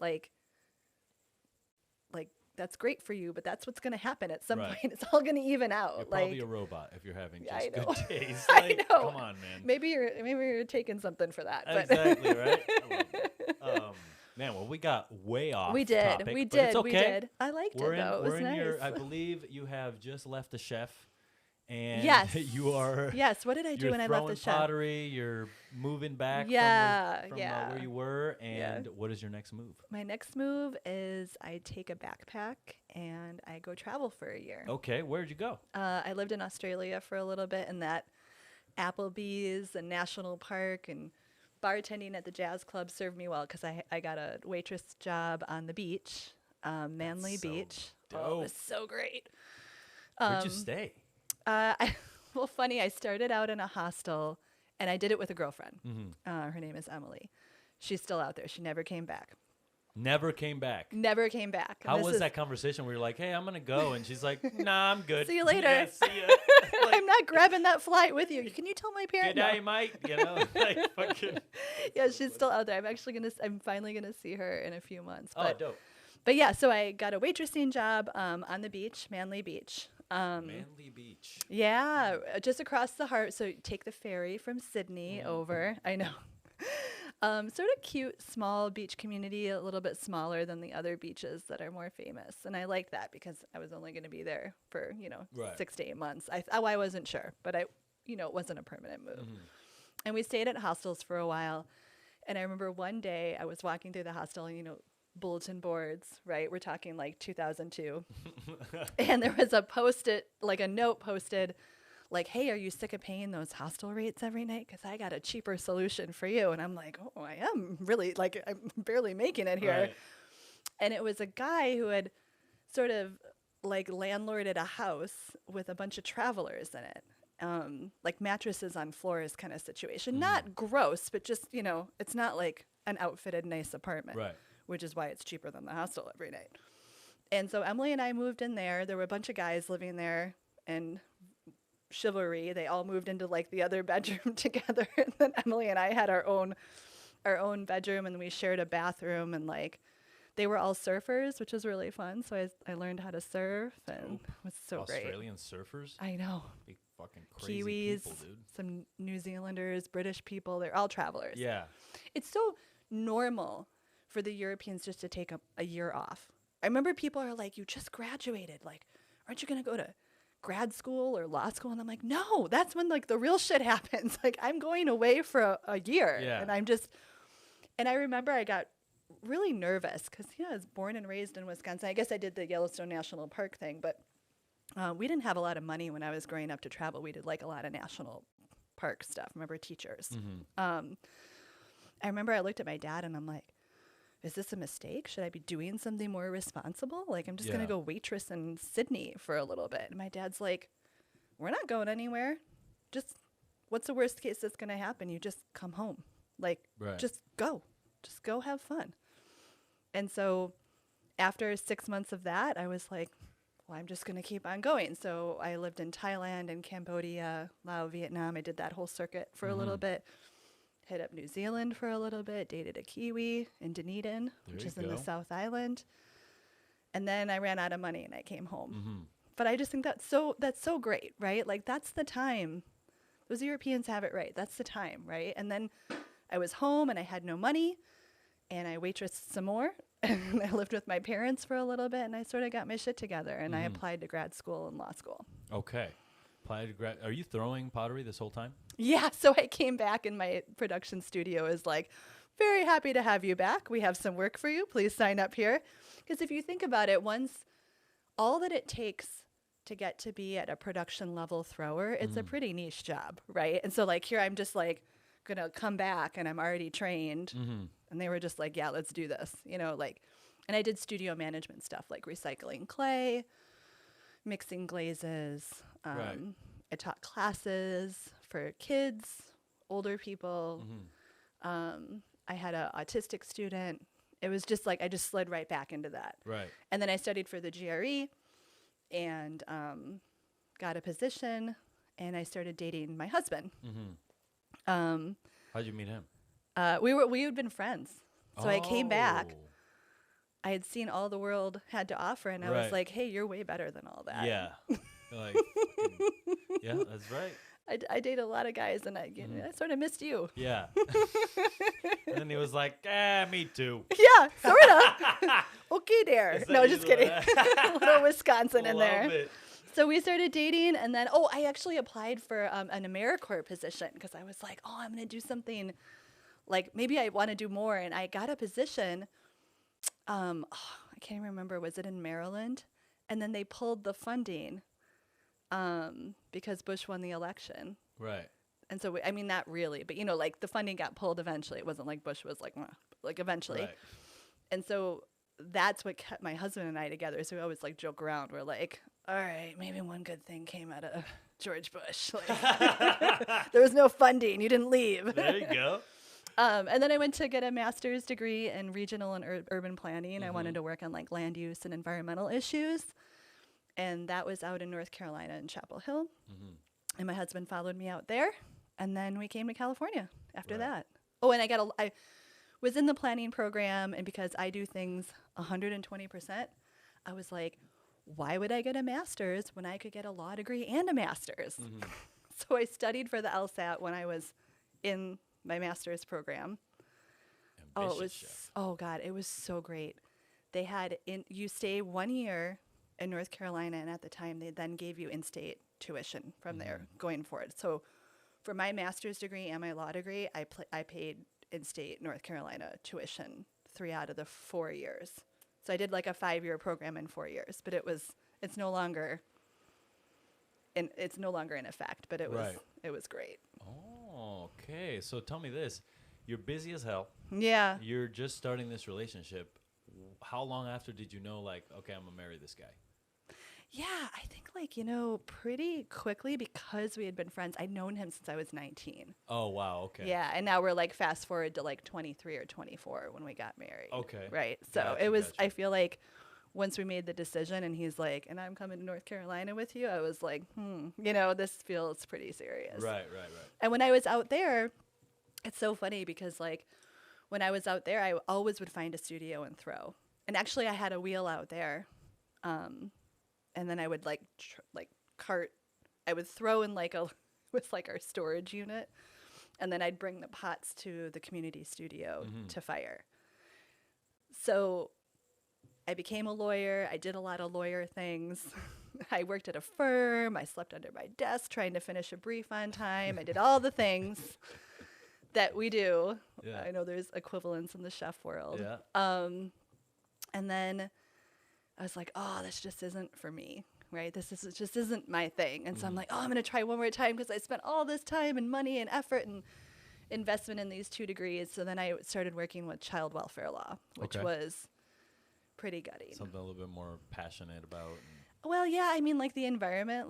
like that's great for you, but that's what's going to happen at some point. It's all going to even out. You're like probably a robot if you're having I just know. good days. I Like, know. come on, man. Maybe you're taking something for that. But Exactly, right? I love it. Man, well, we got way off we did. topic, We but it's did. okay. We did. I liked We're it though. It was in nice. I believe you have just left the chef. And Yes. you are. Yes. What did I do You're when I left throwing the chef? pottery. You're moving back from where you were. And what is your next move? My next move is I take a backpack and I go travel for a year. Okay, where'd you go? I lived in Australia for a little bit, and that Applebee's and National Park and bartending at the jazz club served me well because I got a waitress job on the beach, Manly Beach. dope. Oh, it was so great. Where'd you stay? Well, funny, I started out in a hostel, and I did it with a girlfriend. Her name is Emily. She's still out there. She never came back. Never came back. Never came back. And How this was is- that conversation where you're like, hey, I'm going to go. And she's like, nah, I'm good. See you later. Yeah, see ya. I'm not grabbing that flight with you. Can you tell my Good parents? day, mate. You know, like fucking. Yeah, she's still out there. I'm finally gonna see her in a few months. Oh, But, dope. but yeah, so I got a waitressing job on the beach, Manly Beach. Manly Beach. Yeah, just across the heart. So take the ferry from Sydney over. I know. Sort of cute, small beach community, a little bit smaller than the other beaches that are more famous. And I like that because I was only going to be there for, Right. 6 to 8 months. I wasn't sure, but it wasn't a permanent move. And we stayed at hostels for a while. And I remember one day I was walking through the hostel, bulletin boards, right? We're talking like 2002. And there was a note posted like, hey, are you sick of paying those hostel rates every night? Because I got a cheaper solution for you. And I'm like, oh, I am really, like, I'm barely making it here. Right. And it was a guy who had sort of like landlorded a house with a bunch of travelers in it. Like mattresses on floors kind of situation. Not gross, but just, it's not like an outfitted nice apartment. Right. Which is why it's cheaper than the hostel every night. And so Emily and I moved in there. There were a bunch of guys living there, and chivalry. They all moved into like the other bedroom together. And then Emily and I had our own bedroom, and we shared a bathroom, and like they were all surfers, which was really fun. So I learned how to surf, and it was so great. Australian surfers? I know. Big fucking crazy Kiwis, people, dude. some New Zealanders, British people. They're all travelers. Yeah. It's so normal for the Europeans just to take a year off. I remember people are like, you just graduated. Like, aren't you going to go to grad school or law school? And I'm like, no, that's when like the real shit happens. Like I'm going away for a year. Yeah. And I remember I got really nervous because, I was born and raised in Wisconsin. I guess I did the Yellowstone National Park thing, but we didn't have a lot of money when I was growing up to travel. We did like a lot of national park stuff. Remember teachers. I remember I looked at my dad and I'm like, is this a mistake? Should I be doing something more responsible? Like, I'm just going to go waitress in Sydney for a little bit. And my dad's like, we're not going anywhere. Just, what's the worst case that's going to happen? You just come home. Like, just go. Just go have fun. And so after 6 months of that, I was like, well, I'm just going to keep on going. So I lived in Thailand and Cambodia, Laos, Vietnam. I did that whole circuit for a little bit. Hit up New Zealand for a little bit, dated a Kiwi in Dunedin, which is in the South Island. And then I ran out of money and I came home. But I just think that's so great, right? Like that's the time. Those Europeans have it right. That's the time, right? And then I was home and I had no money and I waitressed some more and I lived with my parents for a little bit and I sort of got my shit together and I applied to grad school and law school. Okay. Are you throwing pottery this whole time? Yeah, so I came back and my production studio is like, very happy to have you back. We have some work for you. Please sign up here. Because if you think about it, all that it takes to get to be at a production level thrower, it's a pretty niche job, right? And so like here I'm just like going to come back and I'm already trained. And they were just like, yeah, let's do this, and I did studio management stuff like recycling clay, mixing glazes. I taught classes for kids, older people. I had an autistic student. It was just like I just slid right back into that. Right. And then I studied for the GRE and got a position, and I started dating my husband. How'd you meet him? We had been friends. So I came back. I had seen all the world had to offer, and I was like, hey, you're way better than all that. Yeah. Like, yeah, that's right. I date a lot of guys, and I sort of missed you. Yeah. And then he was like, me too. Yeah, sort of. Okay, there. No, just kidding. A little Wisconsin in there. It. So we started dating, and then, I actually applied for an AmeriCorps position because I was like, I'm going to do something, like maybe I want to do more. And I got a position, I can't remember, was it in Maryland? And then they pulled the funding because Bush won the election. Right. And so, not really, but, like the funding got pulled eventually. It wasn't like Bush was like eventually. Right. And so that's what kept my husband and I together. So we always like joke around. We're like, all right, maybe one good thing came out of George Bush. Like, there was no funding. You didn't leave. There you go. And then I went to get a master's degree in regional and urban planning. I wanted to work on like land use and environmental issues. And that was out in North Carolina in Chapel Hill. And my husband followed me out there. And then we came to California after that. Oh, and I was in the planning program. And because I do things 120%, I was like, why would I get a master's when I could get a law degree and a master's? So I studied for the LSAT when I was in my master's program. Oh God, it was so great. They had you stay 1 year in North Carolina, and at the time they then gave you in-state tuition from there going forward. So for my master's degree and my law degree, I paid in-state North Carolina tuition 3 out of the 4 years. So I did like a 5-year program in 4 years, but it's no longer in effect, but it was great. Oh, okay. So tell me this. You're busy as hell. Yeah. You're just starting this relationship. How long after did you know, like, okay, I'm going to marry this guy? Yeah, I think pretty quickly, because we had been friends. I'd known him since I was 19. Oh, wow. Okay. Yeah, and now we're like fast forward to like 23 or 24 when we got married. Okay. Right. So it was, I feel like once we made the decision and he's like, and I'm coming to North Carolina with you, I was like, this feels pretty serious. Right. And when I was out there, it's so funny because like when I was out there, I always would find a studio and throw. And actually I had a wheel out there. And then I would I would throw in with our storage unit. And then I'd bring the pots to the community studio to fire. So I became a lawyer. I did a lot of lawyer things. I worked at a firm. I slept under my desk trying to finish a brief on time. I did all the things that we do. Yeah. I know there's equivalents in the chef world. Yeah. And then I was like, oh, this just isn't for me, right? Just isn't my thing. And so I'm like, oh, I'm going to try one more time because I spent all this time and money and effort and investment in these 2 degrees. So then I started working with child welfare law, which was pretty gutting. Something a little bit more passionate about. Well, yeah, I mean, like the environment,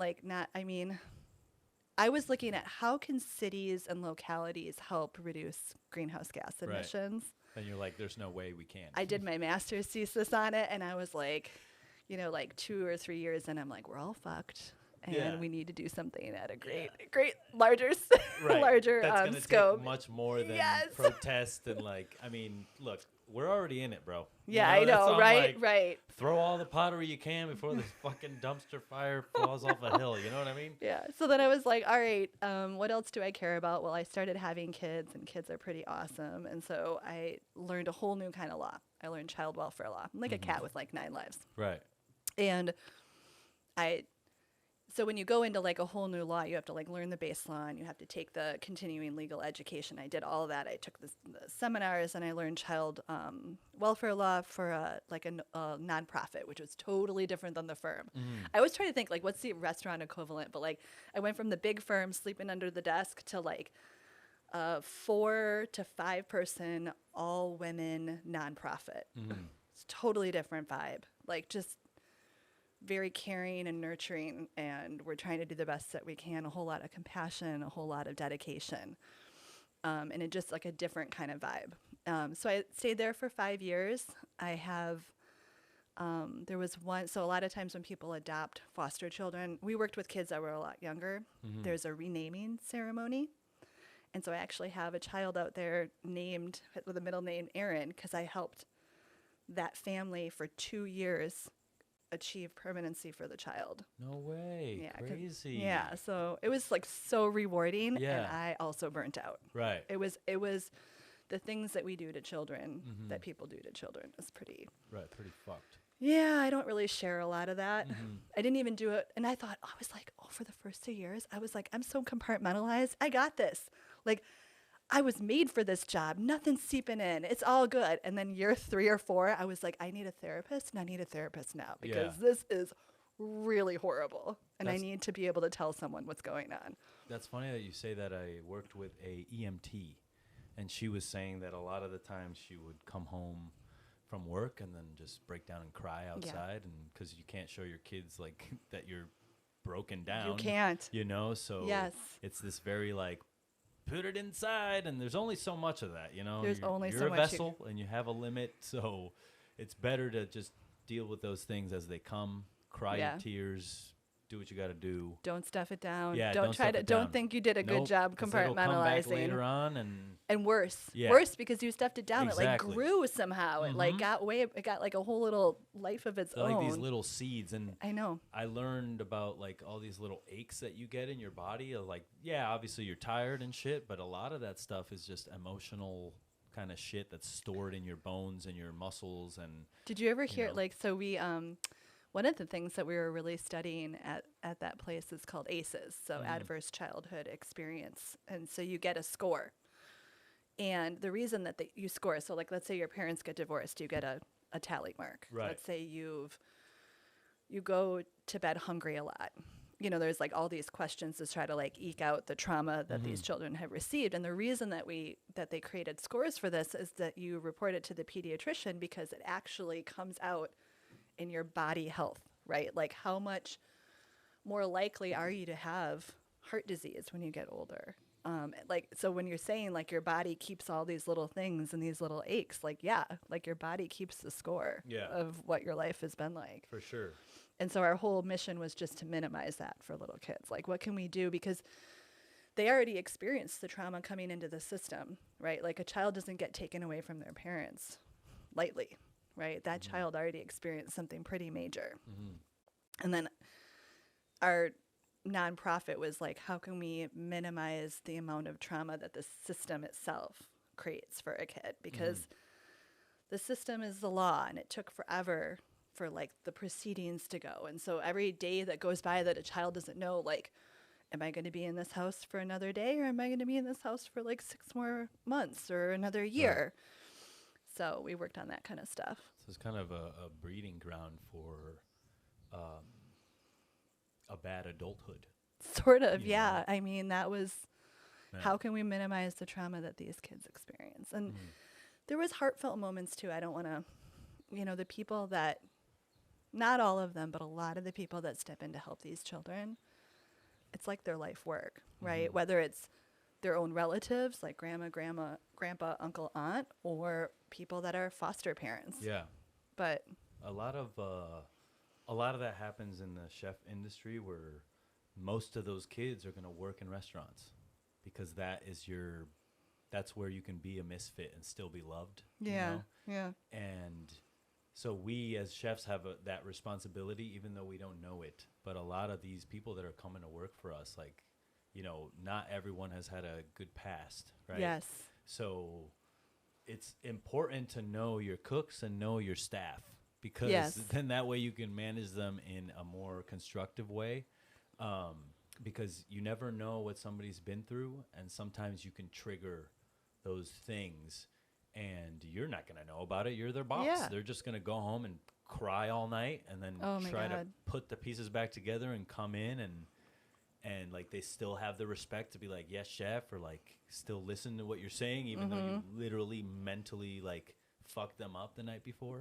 I was looking at how can cities and localities help reduce greenhouse gas emissions. Right. And you're like, there's no way we can. I did my master's thesis on it, and I was like, 2 or 3 years in, I'm like, we're all fucked, and we need to do something at a great larger larger That's gonna scope. take much more than protest and look, we're already in it, bro. Yeah, I know, right, right. Throw all the pottery you can before this fucking dumpster fire falls off a hill. You know what I mean? Yeah. So then I was like, all right, what else do I care about? Well, I started having kids, and kids are pretty awesome. And so I learned a whole new kind of law. I learned child welfare law. I'm like a cat with 9 lives. Right. And so when you go into a whole new law, you have to learn the base law, and you have to take the continuing legal education. I did all of that. I took the seminars, and I learned child welfare law for a nonprofit, which was totally different than the firm. I always try to think what's the restaurant equivalent, but I went from the big firm sleeping under the desk to a 4 to 5 person all women nonprofit. It's totally different vibe. Just very caring and nurturing, and we're trying to do the best that we can. A whole lot of compassion, a whole lot of dedication, and it just a different kind of vibe. So I stayed there for 5 years. I have, there was one, so a lot of times when people adopt foster children, we worked with kids that were a lot younger. There's a renaming ceremony. And so I actually have a child out there named with a middle name Erin, because I helped that family for 2 years achieve permanency for the child. No way. Yeah, crazy. Yeah, so it was so rewarding, and I also burnt out. Right. It was the things that we do to children that people do to children is pretty fucked. Yeah, I don't really share a lot of that. I didn't even do it, and I thought, for the first 2 years, I was like, I'm so compartmentalized. I got this. I was made for this job. Nothing's seeping in. It's all good. And then year 3 or 4, I was like, I need a therapist, and I need a therapist now because this is really horrible. And I need to be able to tell someone what's going on. That's funny that you say that. I worked with a EMT, and she was saying that a lot of the times she would come home from work and then just break down and cry outside, and because you can't show your kids that you're broken down. You can't. So it's this very put it inside, and there's only so much of that, There's only you're so a much vessel, and you have a limit, so it's better to just deal with those things as they come, cry your tears, do what you got to do. Don't stuff it down. Yeah, don't try stuff to. it down. Don't think you did a good Nope, job 'cause it'll come back compartmentalizing. later on, And worse, Yeah. worse because you stuffed it down. Exactly. It like grew somehow. It like got way. It got like a whole little life of its they're own. like these little seeds. And I know. I learned about like all these little aches that you get in your body. Of like, yeah, obviously you're tired and shit, but a lot of that stuff is just emotional kind of shit that's stored in your bones and your muscles. And Did you ever hear know. like so we one of the things that we were really studying at that place is called ACEs, so Adverse Childhood Experience, and so you get a score. And the reason that you score, so like let's say your parents get divorced, you get a tally mark. Right. Let's say you go to bed hungry a lot. You know, there's like all these questions to try to like eke out the trauma that these children have received. And the reason that they created scores for this is that you report it to the pediatrician because it actually comes out in your body health, right? Like how much more likely are you to have heart disease when you get older? Like, so when you're saying like your body keeps all these little things and these little aches, like, yeah, like your body keeps the score of what your life has been like. for sure. And so our whole mission was just to minimize that for little kids. Like, what can we do? Because they already experienced the trauma coming into the system, right? Like a child doesn't get taken away from their parents lightly, right? That child already experienced something pretty major. And then our nonprofit was like, how can we minimize the amount of trauma that the system itself creates for a kid? Because the system is the law, and it took forever for like the proceedings to go. And so every day that goes by that a child doesn't know, like, am I going to be in this house for another day, or am I going to be in this house for like 6 more months or another year? So we worked on that kind of stuff. So it's kind of a breeding ground for a bad adulthood. Sort of, You yeah. know? I mean, that was how can we minimize the trauma that these kids experience? And there was heartfelt moments too. I don't want to, the people that, not all of them, but a lot of the people that step in to help these children, it's like their life work, right? Whether it's their own relatives, like grandma, grandpa, uncle, aunt, or people that are foster parents. Yeah. But a lot of that happens in the chef industry, where most of those kids are going to work in restaurants because that's where you can be a misfit and still be loved. yeah. And so we as chefs have that responsibility, even though we don't know it. But a lot of these people that are coming to work for us, like, not everyone has had a good past, right? Yes. So it's important to know your cooks and know your staff, because then that way you can manage them in a more constructive way. Because you never know what somebody's been through, and sometimes you can trigger those things, and you're not going to know about it. You're their boss. Yeah. They're just going to go home and cry all night, and then try to put the pieces back together and come in and like they still have the respect to be like, yes, chef, or like still listen to what you're saying, even though you literally mentally like fucked them up the night before,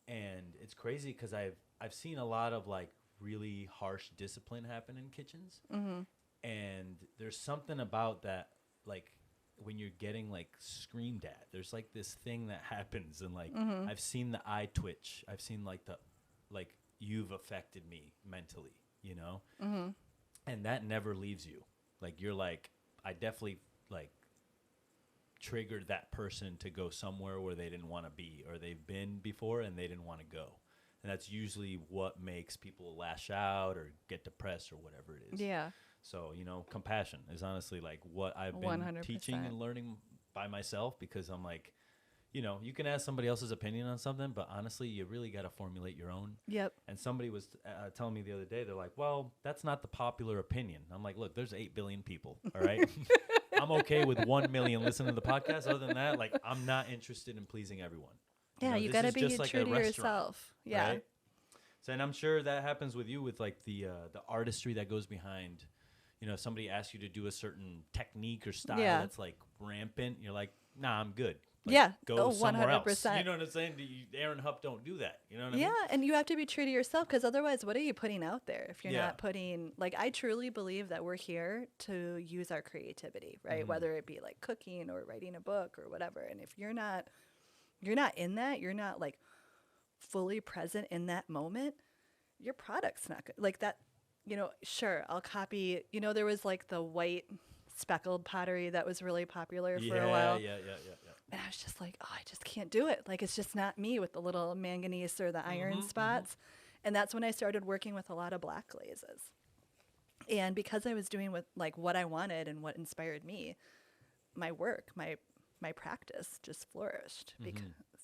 And it's crazy because I've seen a lot of like really harsh discipline happen in kitchens, and there's something about that, like when you're getting like screamed at, there's like this thing that happens, and like I've seen the eye twitch, I've seen like you've affected me mentally, and that never leaves you. Like you're like, I definitely like triggered that person to go somewhere where they didn't want to be, or they've been before and they didn't want to go. And that's usually what makes people lash out or get depressed or whatever it is. Yeah. So, compassion is honestly like what I've been 100%. teaching and learning by myself, because I'm like, you can ask somebody else's opinion on something, but honestly, you really got to formulate your own. Yep. And somebody was telling me the other day, they're like, well, that's not the popular opinion. I'm like, look, there's 8 billion people, all right? I'm okay with 1 million listening to the podcast. Other than that, like, I'm not interested in pleasing everyone. Yeah, you got to be like true to yourself. Yeah. Right? So, and I'm sure that happens with you with like the artistry that goes behind, somebody asks you to do a certain technique or style that's like rampant. You're like, nah, I'm good. Like, go somewhere 100%. else. You know what I'm saying? Erin Hupp don't do that. You know what I mean? Yeah, and you have to be true to yourself, because otherwise, what are you putting out there if you're not putting, like, I truly believe that we're here to use our creativity, right? Whether it be like cooking or writing a book or whatever. And if you're not in that, you're not like fully present in that moment, your product's not good. Like that, sure, I'll copy. There was like the white speckled pottery that was really popular for a while. Yeah. And I was just like, oh, I just can't do it. Like, it's just not me with the little manganese or the iron spots. And that's when I started working with a lot of black glazes. And because I was doing what I wanted and what inspired me, my work, my practice just flourished.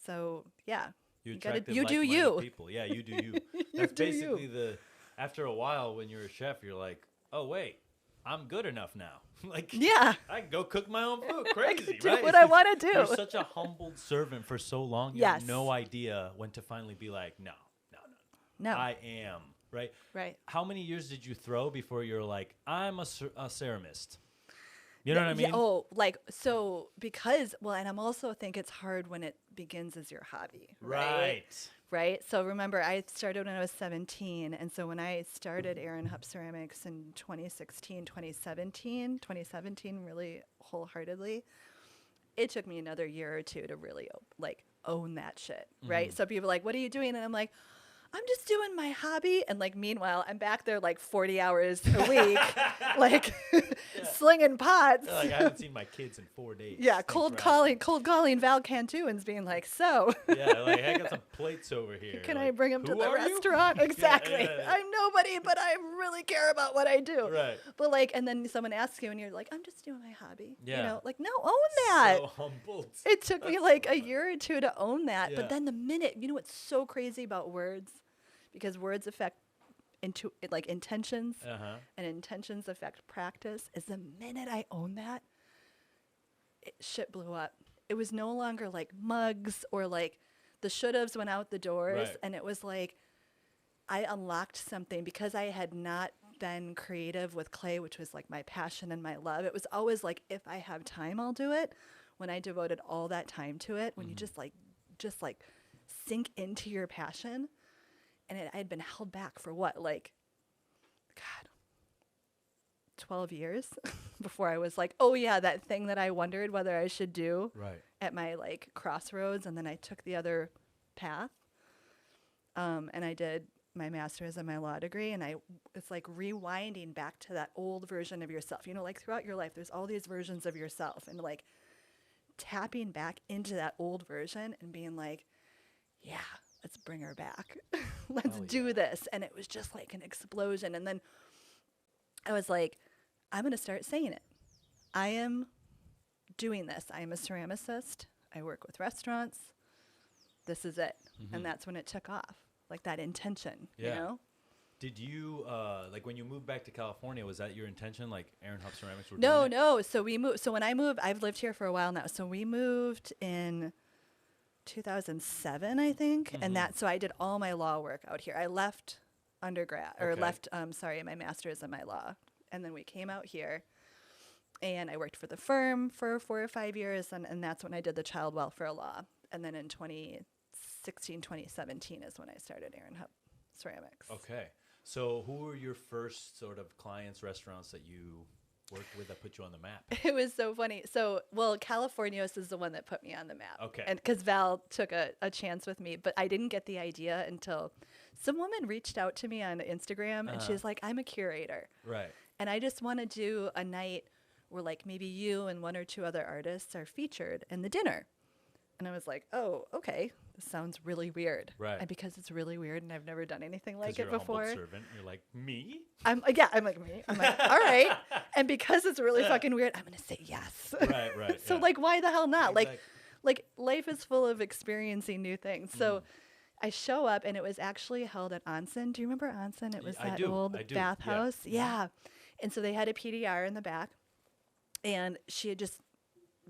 So yeah, You you do you. People. Yeah, you do you. That's basically after a while when you're a chef, you're like, oh wait, I'm good enough now. Like, yeah, I can go cook my own food. Crazy, do right? what I want to do. You're such a humbled servant for so long. You have no idea when to finally be like, no, I am. Right. How many years did you throw before you're like, I'm a ceramist? You know what I mean? Yeah, because, and I'm also think it's hard when it begins as your hobby. Right. So remember, I started when I was 17. And so when I started Erin Hupp Ceramics in 2017 really wholeheartedly, it took me another year or two to really own that shit. Right. So people are like, what are you doing? And I'm like, I'm just doing my hobby. And meanwhile, I'm back there 40 hours a week, slinging pots. I haven't seen my kids in 4 days. Yeah, cold calling Val Cantuans being like, so. Yeah, I got some plates over here. Can I bring them to the restaurant? Exactly. Yeah. I'm nobody, but I really care about what I do. Right. But and then someone asks you and you're like, I'm just doing my hobby. Yeah. No, own that. So humbled. It took me a year or two to own that. Yeah. But then the minute, what's so crazy about words? Because words affect intentions, and intentions affect practice. Is the minute I own that, shit blew up. It was no longer mugs or the should-haves went out the doors, and it was I unlocked something because I had not been creative with clay, which was my passion and my love. It was always if I have time, I'll do it. When I devoted all that time to it, when you just sink into your passion. And I had been held back for 12 years before I was oh yeah, that thing that I wondered whether I should do at my crossroads. And then I took the other path. And I did my master's and my law degree. And it's rewinding back to that old version of yourself. Throughout your life, there's all these versions of yourself. And tapping back into that old version and being yeah, let's bring her back. Let's do this. And it was just an explosion. And then I was I'm going to start saying it. I am doing this. I am a ceramicist. I work with restaurants. This is it. And that's when it took off. That intention, Did you, when you moved back to California, was that your intention? Erin Hupp Ceramics were doing it? No. So we moved. So when I moved, I've lived here for a while now. So we moved in 2007, I think. And so I did all my law work out here. I left undergrad my master's in my law. And then we came out here and I worked for the firm for 4 or 5 years. And that's when I did the child welfare law. And then in 2016, 2017 is when I started Erin Hupp Ceramics. Okay. So who were your first sort of clients, restaurants that you worked with that put you on the map? It was so funny. So, Californios is the one that put me on the map. Okay. And because Val took a chance with me, but I didn't get the idea until some woman reached out to me on Instagram and she's like, I'm a curator. Right. And I just want to do a night where maybe you and 1 or 2 other artists are featured in the dinner. And I was like, oh, okay. This sounds really weird. Right. And because it's really weird and I've never done anything like it before. You're a humble servant. You're like, me? I'm like, me. I'm like, all right. And because it's really fucking weird, I'm going to say yes. Right. So why the hell not? Exactly. Life is full of experiencing new things. So I show up and it was actually held at Onsen. Do you remember Onsen? It was that old bathhouse. Yeah. And so they had a PDR in the back and she had just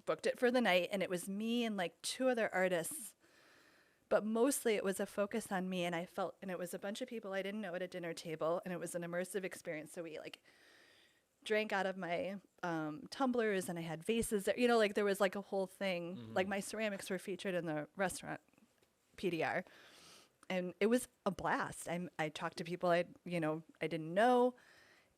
booked it for the night. And it was me and 2 other artists. But mostly it was a focus on me, and and it was a bunch of people I didn't know at a dinner table, and it was an immersive experience. So we drank out of my tumblers, and I had vases there. There was a whole thing. My ceramics were featured in the restaurant PDR, and it was a blast. I talked to people I didn't know,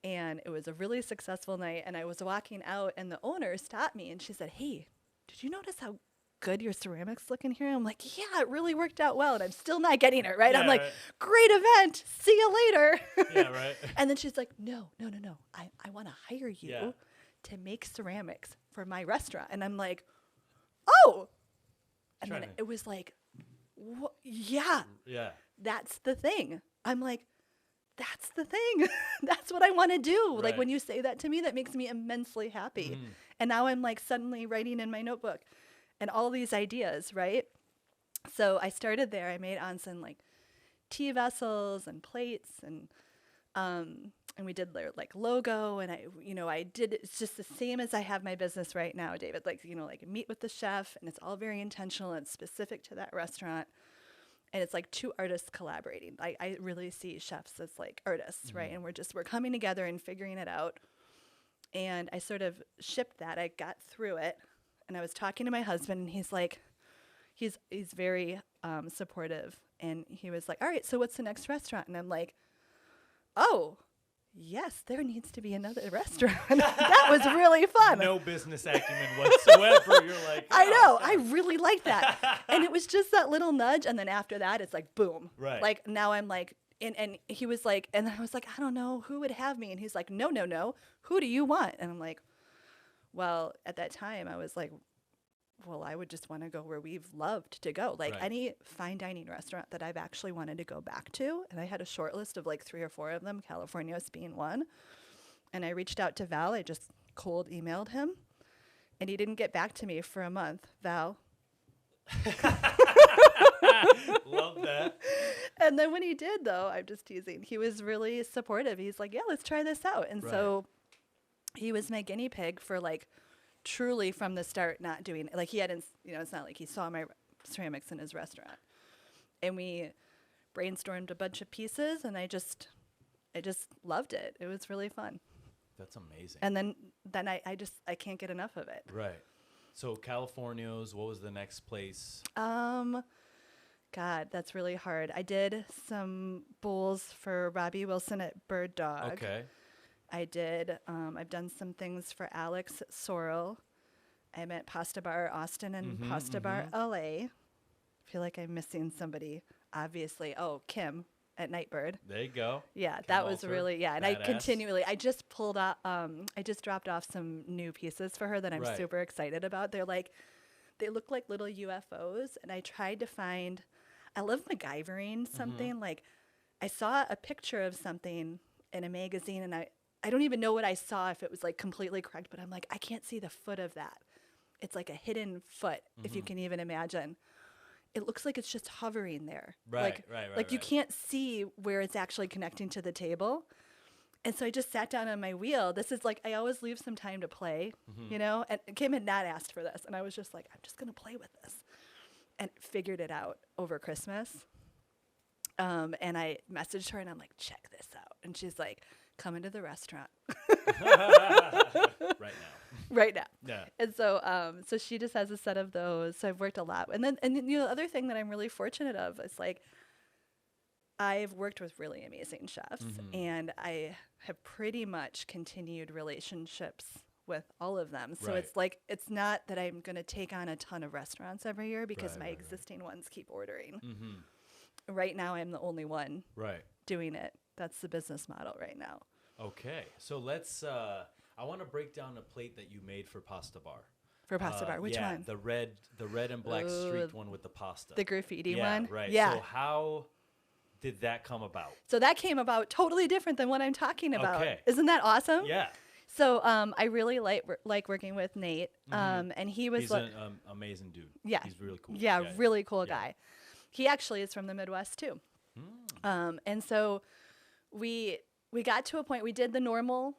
and it was a really successful night. And I was walking out, and the owner stopped me, and she said, "Hey, did you notice how good your ceramics look in here? I'm like, yeah, it really worked out well. And I'm still not getting it, right? Yeah, I'm like, right. great event. See you later. Yeah, right. And then she's like, no. I want to hire you Yeah. to make ceramics for my restaurant. And I'm like, oh. And then it was like, yeah, that's the thing. I'm like, that's the thing. That's what I want to do. Right. Like when you say that to me, that makes me immensely happy. And now I'm like suddenly writing in my notebook and all these ideas, right? So I started there. I made onsen like tea vessels and plates and we did their like logo and I did, it's just the same as I have my business right now, David, like, like meet with the chef and it's all very intentional and specific to that restaurant. And it's like two artists collaborating. I really see chefs as like artists, right? And we're coming together and figuring it out. And I sort of shipped that. I got through it and I was talking to my husband and he's like, he's very supportive. And he was like, all right, so what's the next restaurant? And I'm like, oh, yes, there needs to be another restaurant. That was really fun. No business acumen whatsoever. You're like, I know. I really like that. And it was just that little nudge. And then after that, it's like, boom. Right. Like now I'm like, and he was like, and I was like, I don't know who would have me. And he's like, no. Who do you want? And I'm like, well, at that time I was like, well, I would just want to go where we've loved to go. Like any fine dining restaurant that I've actually wanted to go back to. And I had a short list of like 3 or 4 of them, Californios being one. And I reached out to Val. I just cold emailed him. And he didn't get back to me for a month. Val. Love that. And then when he did, though, I'm just teasing, he was really supportive. He's like, yeah, let's try this out. And so he was my guinea pig for like truly from the start not doing it. Like he hadn't, it's not like he saw my ceramics in his restaurant. And we brainstormed a bunch of pieces and I just loved it. It was really fun. That's amazing. And then I can't get enough of it. Right. So Californios, what was the next place? God, that's really hard. I did some bowls for Robbie Wilson at Bird Dog. Okay. I did. I've done some things for Alex at Sorrel. I'm at Pasta Bar Austin and Pasta Bar LA. I feel like I'm missing somebody, obviously. Oh, Kim at Nightbird. There you go. Yeah, Kim that was Alter. really, and Badass. I just pulled out, I just dropped off some new pieces for her that I'm super excited about. They're like, they look like little UFOs. And I tried to find, I love MacGyvering something. Like I saw a picture of something in a magazine and I don't even know what I saw, if it was like completely correct, but I'm like, I can't see the foot of that. It's like a hidden foot, if you can even imagine. It looks like it's just hovering there. Right. Like you can't see where it's actually connecting to the table. And so I just sat down on my wheel. This is like, I always leave some time to play, and Kim had not asked for this. And I was just like, I'm just going to play with this. And figured it out over Christmas. And I messaged her and I'm like, check this out. And she's like, come into the restaurant. Right now. Yeah. And so so she just has a set of those. So I've worked a lot. And the other thing that I'm really fortunate of is like I've worked with really amazing chefs and I have pretty much continued relationships with all of them. So it's like it's not that I'm going to take on a ton of restaurants every year because my existing ones keep ordering. Right now I'm the only one doing it. That's the business model right now. Okay. So let's I want to break down a plate that you made for Pasta Bar. For Pasta Bar, which one? The red and black streaked one with the pasta. The graffiti one? Right. Yeah. So how did that come about? So that came about totally different than what I'm talking about. Okay. Isn't that awesome? Yeah. So I really like working with Nate, and he was he's an amazing dude. Yeah, he's really cool. Yeah, really cool guy. He actually is from the Midwest too. And so we got to a point. We did the normal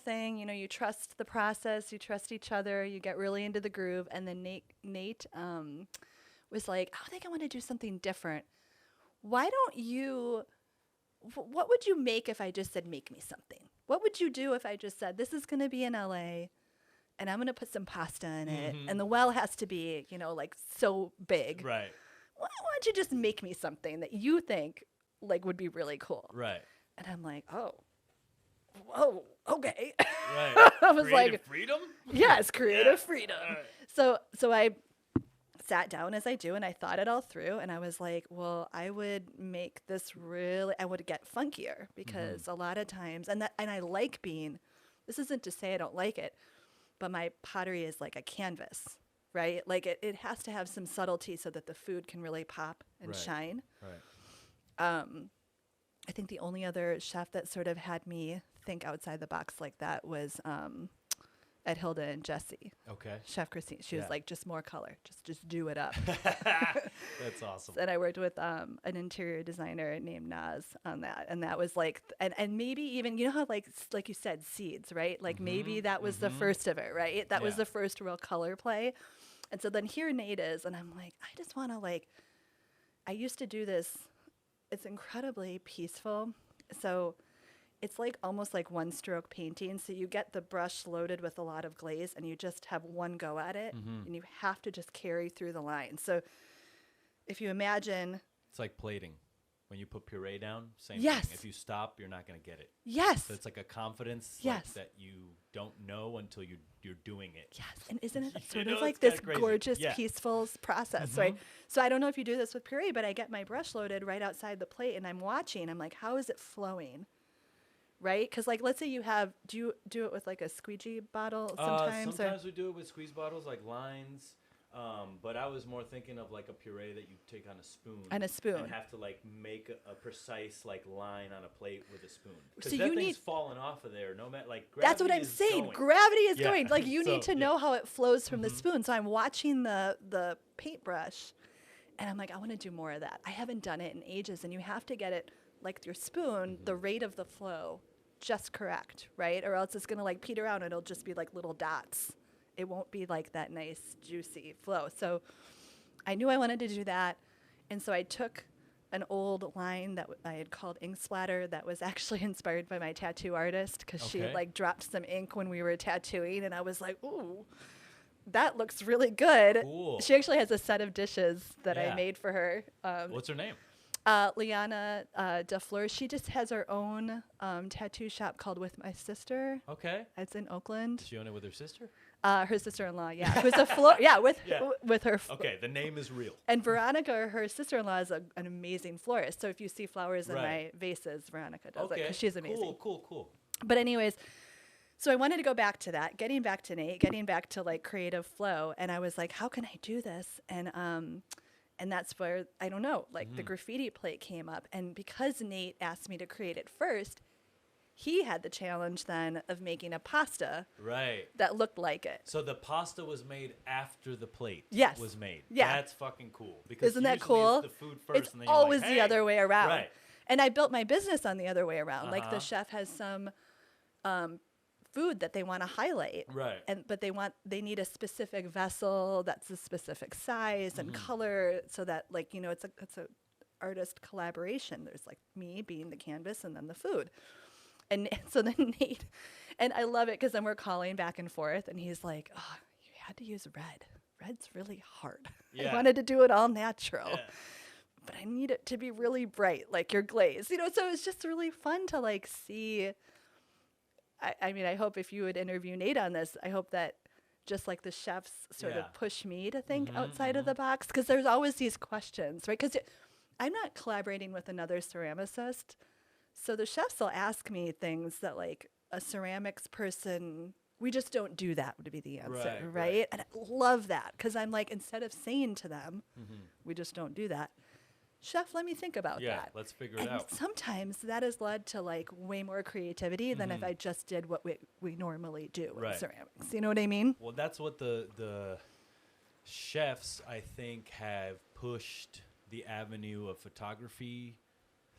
thing. You trust the process, you trust each other, you get really into the groove. And then Nate was like, I think I want to do something different. Why don't you? What would you make if I just said, make me something? What would you do if I just said, this is going to be in LA and I'm going to put some pasta in it and the well has to be, like so big. Right. Why don't you just make me something that you think like would be really cool? Right. And I'm like, whoa, okay. Right. I was creative like, freedom? Yes, creative freedom. So I sat down as I do, and I thought it all through, and I was like, well, I would make this I would get funkier, because a lot of times, and I like being, this isn't to say I don't like it, but my pottery is like a canvas, right? Like it has to have some subtlety so that the food can really pop and shine. Right. I think the only other chef that sort of had me think outside the box like that was at Hilda and Jesse. Okay. Chef Christine. She was like, just more color. Just do it up. That's awesome. And I worked with an interior designer named Naz on that. And that was like, and maybe even, you know how like you said, seeds, right? Like maybe that was the first of it, right? That was the first real color play. And so then here Nate is, and I'm like, I just want to like, I used to do this. It's incredibly peaceful. So it's like almost like one stroke painting. So you get the brush loaded with a lot of glaze and you just have one go at it and you have to just carry through the line. So if you imagine. It's like plating. When you put puree down, same Yes. thing. If you stop, you're not going to get it. Yes. So it's like a confidence Yes. like, that you don't know until you're doing it. Yes. And isn't it sort You know, of like it's this kinda crazy. gorgeous, Yeah. peaceful process, right? So I don't know if you do this with puree, but I get my brush loaded right outside the plate and I'm watching. I'm like, how is it flowing? Right? Because like, let's say you have, do you do it with like a squeegee bottle sometimes? Sometimes we do it with squeeze bottles, like lines. But I was more thinking of like a puree that you take on a spoon. And a spoon. And have to like make a precise like line on a plate with a spoon. Because So that you thing's need falling off of there. No matter like That's what gravity I'm is saying. going. Gravity is Yeah. going. Like you So, need to yeah. know how it flows from the spoon. So I'm watching the paintbrush and I'm like, I want to do more of that. I haven't done it in ages. And you have to get it like your spoon, the rate of the flow just correct, right? Or else it's going to like peter out and it'll just be like little dots. It won't be like that nice juicy flow. So I knew I wanted to do that. And so I took an old line that I had called Ink Splatter that was actually inspired by my tattoo artist because she had Okay. like dropped some ink when we were tattooing. And I was like, ooh, that looks really good. Cool. She actually has a set of dishes that I Yeah. made for her. What's her name? Liana DeFleur. She just has her own tattoo shop called With My Sister. Okay. It's in Oakland. Does she own it with her sister? Her sister-in-law, yeah, who's a floor, yeah, with Yeah. with her. Okay, the name is real. And Veronica, her sister-in-law, is an amazing florist. So if you see flowers in Right. my vases, Veronica does it Okay. 'cause she's amazing. Cool. But anyways, so I wanted to go back to that, getting back to Nate, getting back to like creative flow, and I was like, how can I do this? And that's where I don't know, like the graffiti plate came up, and because Nate asked me to create it first, he had the challenge then of making a pasta Right. that looked like it. So the pasta was made after the plate Yes. was made. Yeah. That's fucking cool. Because Isn't that usually cool? It's the food first, It's and then you're like, always the "Hey." other way around. Right. And I built my business on the other way around. Like the Uh-huh. chef has some food that they want to highlight. Right. But they need a specific vessel that's a specific size and color so that like, you know, it's a artist collaboration. There's like me being the canvas and then the food. And so then Nate, and I love it because then we're calling back and forth and he's like, oh, you had to use red. Red's really hard. Yeah. I wanted to do it all natural. Yeah. But I need it to be really bright, like your glaze, you know. So it's just really fun to like see. I mean, I hope if you would interview Nate on this, I hope that just like the chefs sort Yeah. of push me to think outside of the box, because there's always these questions, right? Because I'm not collaborating with another ceramicist, so the chefs will ask me things that like a ceramics person. We just don't do that would be the answer, Right, right? right. And I love that because I'm like, instead of saying to them, we just don't do that. Chef, let me think about Yeah, that. let's figure it And out. sometimes that has led to like way more creativity than if I just did what we normally do in Right. ceramics. You know what I mean? Well, that's what the chefs, I think, have pushed the avenue of photography,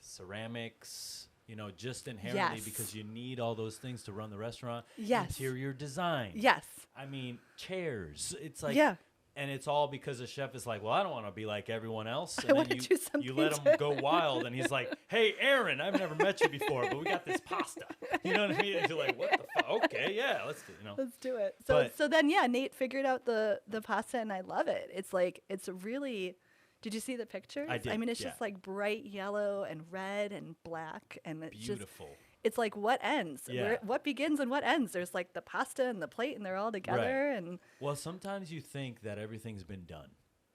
ceramics, you know, just inherently Yes. because you need all those things to run the restaurant. Yes. Interior design. Yes. I mean, chairs. It's like, Yeah. and it's all because the chef is like, well, I don't want to be like everyone else. And I then wanna you, do something you let him go wild, and he's like, hey, Erin, I've never met you before, but we got this pasta. You know what I mean? And you're like, what the fuck? Okay, yeah, let's do, you know. Let's do it. So But- so then yeah, Nate figured out the pasta and I love it. It's like it's really. Did you see the pictures? I did, mean, it's yeah. just like bright yellow and red and black, and it's just Beautiful. it's like what ends, Yeah. what begins and what ends. There's like the pasta and the plate, and they're all together, and Well, sometimes you think that everything's been done.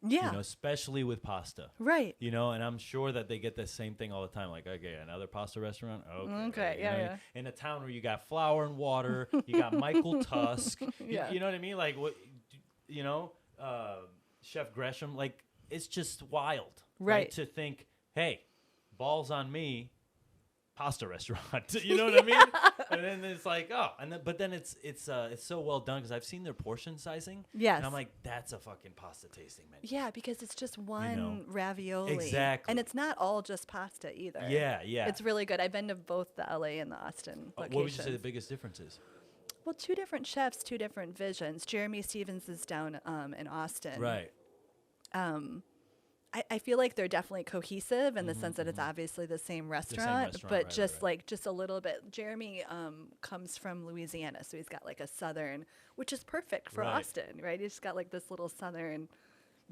Yeah. You know, especially with pasta. Right. You know, and I'm sure that they get the same thing all the time. Like, okay, another pasta restaurant? Okay, You yeah, know, yeah. in a town where you got flour and water, you got Michael Tusk. Yeah. You know what I mean? Like, what, you know, Chef Gresham, like, it's just wild. Right. To think, hey, balls on me, pasta restaurant. You know what I mean? And then it's like, oh, but then it's so well done because I've seen their portion sizing. Yes. And I'm like, that's a fucking pasta tasting menu. Yeah, because it's just one ravioli. Exactly. And it's not all just pasta either. Yeah, yeah. It's really good. I've been to both the LA and the Austin locations. What would you say the biggest difference is? Well, 2 different chefs, 2 different visions. Jeremy Stevens is down in Austin. Right. I feel like they're definitely cohesive in the sense that it's obviously the same restaurant, but right. just a little bit. Jeremy comes from Louisiana, so he's got like a southern, which is perfect for Austin, right? He's got like this little southern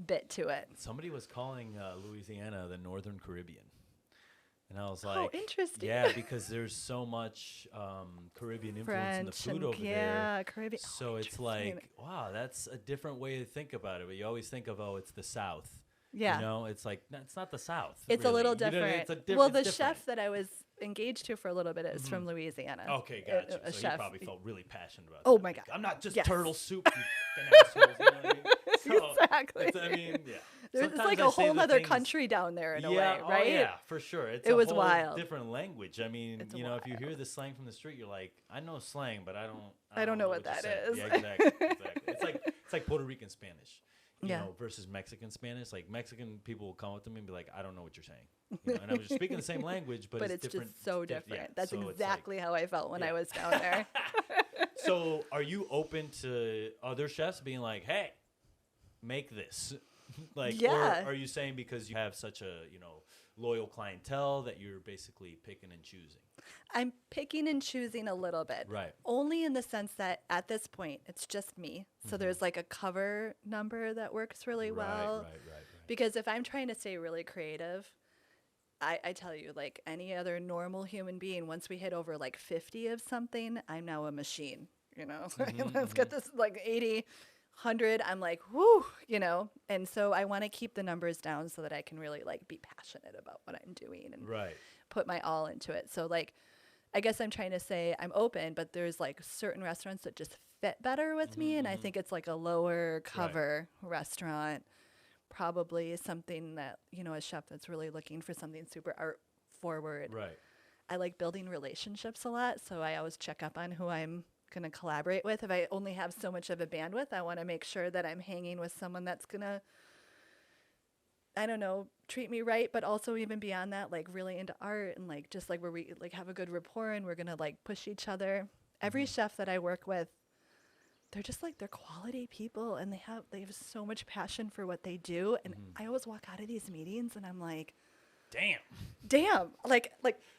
bit to it. Somebody was calling Louisiana the Northern Caribbean. And I was like, oh, interesting. Yeah, because there's so much Caribbean influence in the food over there. Yeah, Caribbean. So it's like, wow, that's a different way to think about it. But you always think of, oh, it's the South. Yeah. You know, it's like, it's not the South. It's really. a little You know, different. well, the chef that I was engaged to for a little bit is from Louisiana. Okay, gotcha. A So chef. you probably felt really passionate about Oh that. my God. I'm not just Yes. turtle soup, you fucking assholes. You know what I mean? So Exactly. I mean, yeah. It's Sometimes like I a say whole the other things- country down there in a way, Yeah, right? Oh, yeah, for sure. It's It a was whole wild. different language. I mean, It's you know, if you wild. hear the slang from the street, you're like, I know slang, but I don't know what you're that saying. is. Yeah, exactly. It's like Puerto Rican Spanish. You Yeah. know, versus Mexican Spanish. Like Mexican people will come up to me and be like, I don't know what you're saying. You know, and I'm just speaking the same language, but it's different. just so it's diff- different. yeah. That's So it's like- exactly how I felt when I Yeah. was down there. So are you open to other chefs being like, hey, make this? Like, Yeah. or are you saying because you have such a, you know, loyal clientele that you're basically picking and choosing? I'm picking and choosing a little bit. Right. Only in the sense that at this point, it's just me. So there's like a cover number that works really well. Right. Because if I'm trying to stay really creative, I tell you, like any other normal human being, once we hit over like 50 of something, I'm now a machine, you know? Let's get this like 80, 100. I'm like, whoo, you know? And so I want to keep the numbers down so that I can really like be passionate about what I'm doing and put my all into it. So like, I guess I'm trying to say I'm open, but there's like certain restaurants that just fit better with me. And I think it's like a lower cover restaurant. Probably something that, you know, a chef that's really looking for something super art forward. Right. I like building relationships a lot, so I always check up on who I'm going to collaborate with. If I only have so much of a bandwidth, I want to make sure that I'm hanging with someone that's going to, I don't know, treat me right, but also even beyond that, like really into art and like just like where we like have a good rapport and we're going to like push each other. Every chef that I work with, they're just like, they're quality people and they have so much passion for what they do. And I always walk out of these meetings and I'm like, damn, like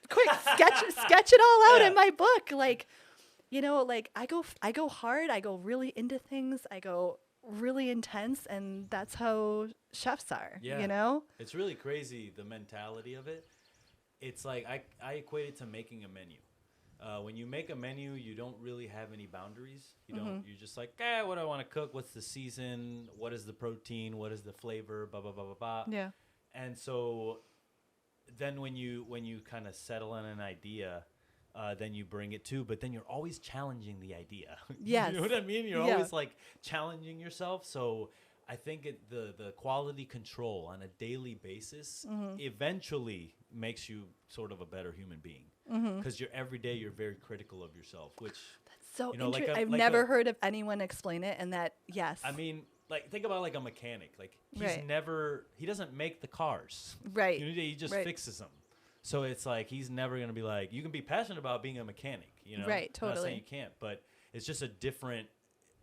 quick sketch it all out in my book. Like, you know, like I go hard, I go really into things, I go really intense, and that's how chefs are, you know? It's really crazy, the mentality of it. It's like, I equate it to making a menu. When you make a menu, you don't really have any boundaries. You don't. You're just like, what do I want to cook? What's the season? What is the protein? What is the flavor? Blah blah blah blah blah. Yeah. And so, then when you kind of settle on an idea, then you bring it to. But then you're always challenging the idea. Yes. You know what I mean? You're always like challenging yourself. So I think the quality control on a daily basis eventually makes you sort of a better human being. Because every day you're very critical of yourself, which that's so you know, interesting. I've like never heard of anyone explain it, and that I mean, like think about like a mechanic. Like he doesn't make the cars. Right. You know, he just fixes them. So it's like he's never gonna be like, you can be passionate about being a mechanic. You know. Right. Totally. I'm not saying you can't, but it's just a different.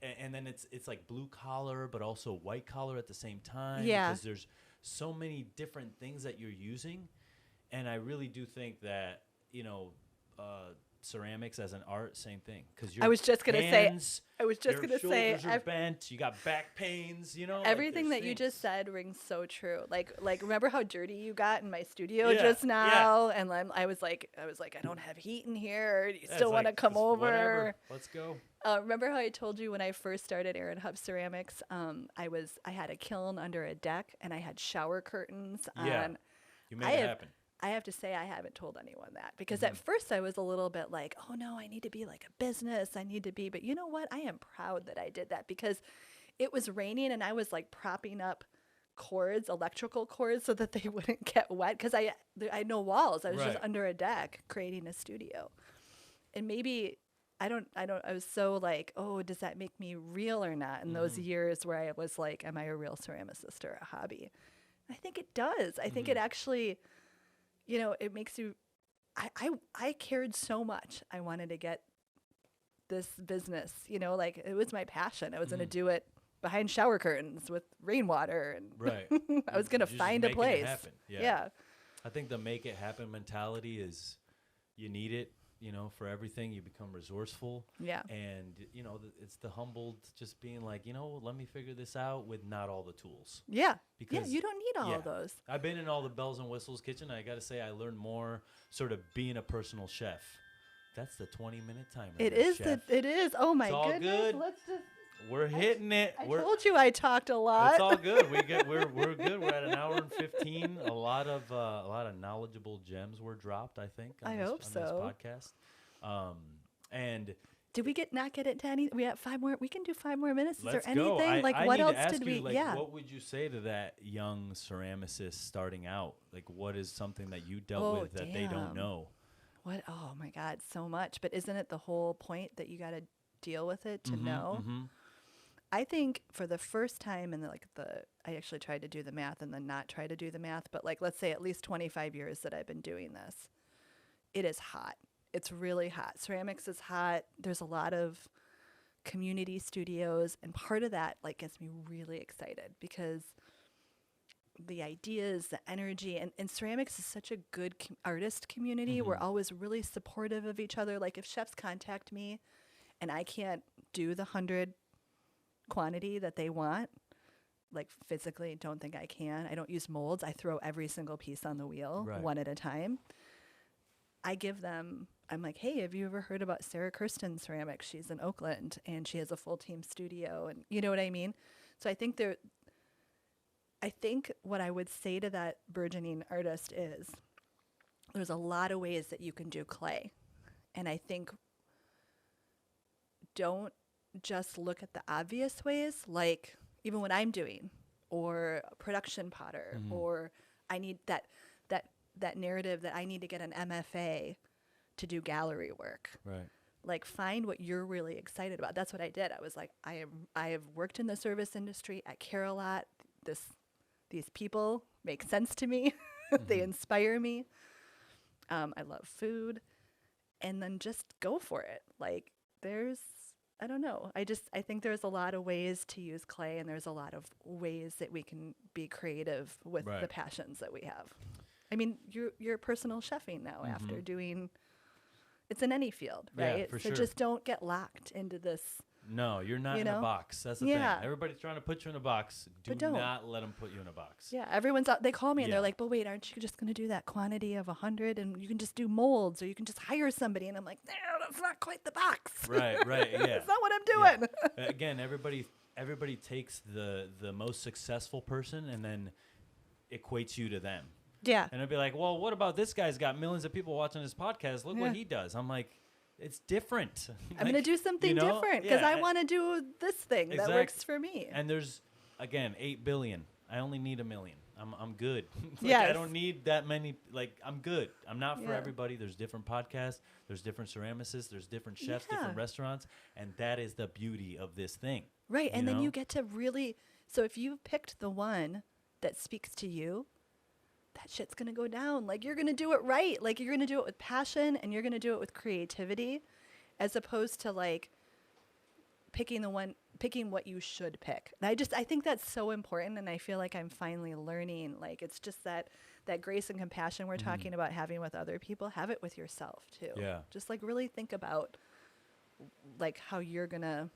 And then it's like blue collar, but also white collar at the same time. Yeah. Because there's so many different things that you're using, and I really do think that, you know, ceramics as an art, same thing. Because I was just gonna say, shoulders are bent. You got back pains. You know, everything that you just said rings so true. Like remember how dirty you got in my studio just now? And I was like, I don't have heat in here. Do you still want to come over? Whatever. Let's go. Remember how I told you when I first started Erin Hupp Ceramics? I had a kiln under a deck, and I had shower curtains on. Yeah, you made it happen. I have to say I haven't told anyone that because at first I was a little bit like, oh no, I need to be like a business. But you know what? I am proud that I did that because it was raining and I was like propping up electrical cords so that they wouldn't get wet because I had no walls. I was just under a deck creating a studio. And maybe I was so like, oh, does that make me real or not? In those years where I was like, am I a real ceramicist or a hobby? I think it does. I think it actually, it makes you, I cared so much. I wanted to get this business, like it was my passion. I was going to do it behind shower curtains with rainwater and I was going to find a place. Yeah. I think the make it happen mentality is you need it, for everything. You become resourceful. Yeah. And, it's the humbled just being like, let me figure this out with not all the tools. Yeah. Because you don't need all of those. I've been in all the bells and whistles kitchen. I got to say, I learned more sort of being a personal chef. That's the 20-minute timer. It is. Oh my goodness. Good. Let's just. We're hitting it. I told you I talked a lot. It's all good. We're good. We're at an hour and 15. A lot of knowledgeable gems were dropped, I think. I hope so. On this podcast. And did we not get into any? We have 5 more. We can do 5 more minutes. Is there anything go. what else did we? What would you say to that young ceramicist starting out? Like, what is something that you dealt with that they don't know? What? Oh my God, so much. But isn't it the whole point that you got to deal with it to know? Mm-hmm. I think for the first time I actually tried to do the math and then not try to do the math, but let's say at least 25 years that I've been doing this, it is hot. It's really hot. Ceramics is hot. There's a lot of community studios, and part of that gets me really excited because the ideas, the energy, and ceramics is such a good artist community. We're always really supportive of each other. Like if chefs contact me and I can't do the 100 quantity that they want, physically don't think I can. I don't use molds. I throw every single piece on the wheel one at a time. I'm like, hey, have you ever heard about Sarah Kirsten Ceramics? She's in Oakland and she has a full team studio, and you know what I mean? So I think what I would say to that burgeoning artist is there's a lot of ways that you can do clay. And I think don't just look at the obvious ways, like even what I'm doing, or a production potter, or I need that narrative that I need to get an MFA to do gallery work. Right. Find what you're really excited about. That's what I did. I was like, I have worked in the service industry. I care a lot. These people make sense to me. They inspire me. I love food, and then just go for it. I don't know. I think there's a lot of ways to use clay, and there's a lot of ways that we can be creative with the passions that we have. I mean, you're personal chefing now after doing, it's in any field, right? Yeah, for sure. Just don't get locked into this. No, you're not in a box. That's the thing. Everybody's trying to put you in a box. Do not let them put you in a box. Yeah, everyone's out. They call me and they're like, but wait, aren't you just going to do that quantity of 100 and you can just do molds, or you can just hire somebody? And I'm like, no, that's not quite the box. Right, yeah. That's not what I'm doing. Yeah. Again, everybody takes the most successful person and then equates you to them. Yeah. And I'd be like, well, what about this guy's got millions of people watching his podcast? Look what he does. I'm like, it's different. I'm going to do something different because I want to do this thing that works for me. And there's, again, 8 billion. I only need 1 million. I'm good. Yes. I don't need that many. I'm good. I'm not for everybody. There's different podcasts. There's different ceramicists. There's different chefs, different restaurants. And that is the beauty of this thing. Right. And then you get to really, so if you've picked the one that speaks to you, that shit's going to go down. You're going to do it right. You're going to do it with passion, and you're going to do it with creativity, as opposed to picking the one picking what you should pick. And I think that's so important. And I feel like I'm finally learning, like, it's just that grace and compassion we're talking about having with other people, have it with yourself too. Yeah. Just like really think about like how you're going to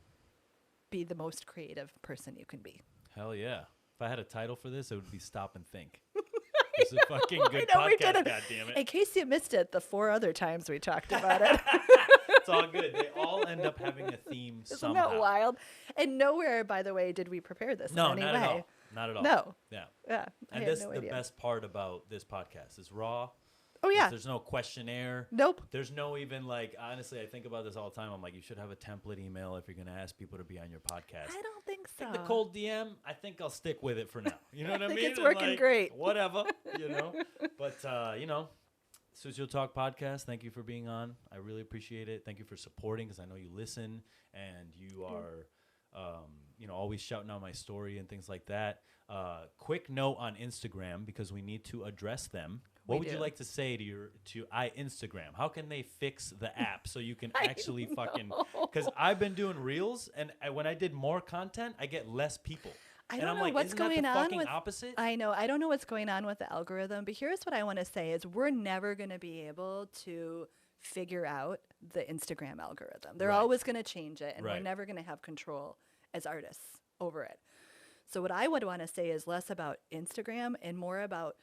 be the most creative person you can be. Hell yeah. If I had a title for this, it would be Stop and Think. It's a fucking good we did podcast, it. goddammit. In case you missed it, the 4 other times we talked about it. It's all good. They all end up having a theme Isn't somehow. that wild? And nowhere, by the way, did we prepare this No, in any not way. at all. Not at all. No. Yeah. Yeah. And I that's had no the idea. best part about this podcast. It's raw. Oh, yeah. There's no questionnaire. Nope. There's no even like, honestly, I think about this all the time. I'm like, you should have a template email if you're going to ask people to be on your podcast. I don't think so. The cold DM, I think I'll stick with it for now. You know what I mean? It's And, working like, great. Whatever, you know. But, you know, Sucio Talk Podcast, thank you for being on. I really appreciate it. Thank you for supporting because I know you listen and you are, you know, always shouting out my story and things like that. Quick note on Instagram because we need to address them. What would you like to say to Instagram? How can they fix the app so you can actually fucking? Because I've been doing reels, and when I did more content, I get less people. I and don't I'm know like, what's isn't going that the on fucking with. opposite? I know. I don't know what's going on with the algorithm, but here's what I want to say: is we're never going to be able to figure out the Instagram algorithm. They're Right. always going to change it, and we're Right. never going to have control as artists over it. So what I would want to say is less about Instagram and more about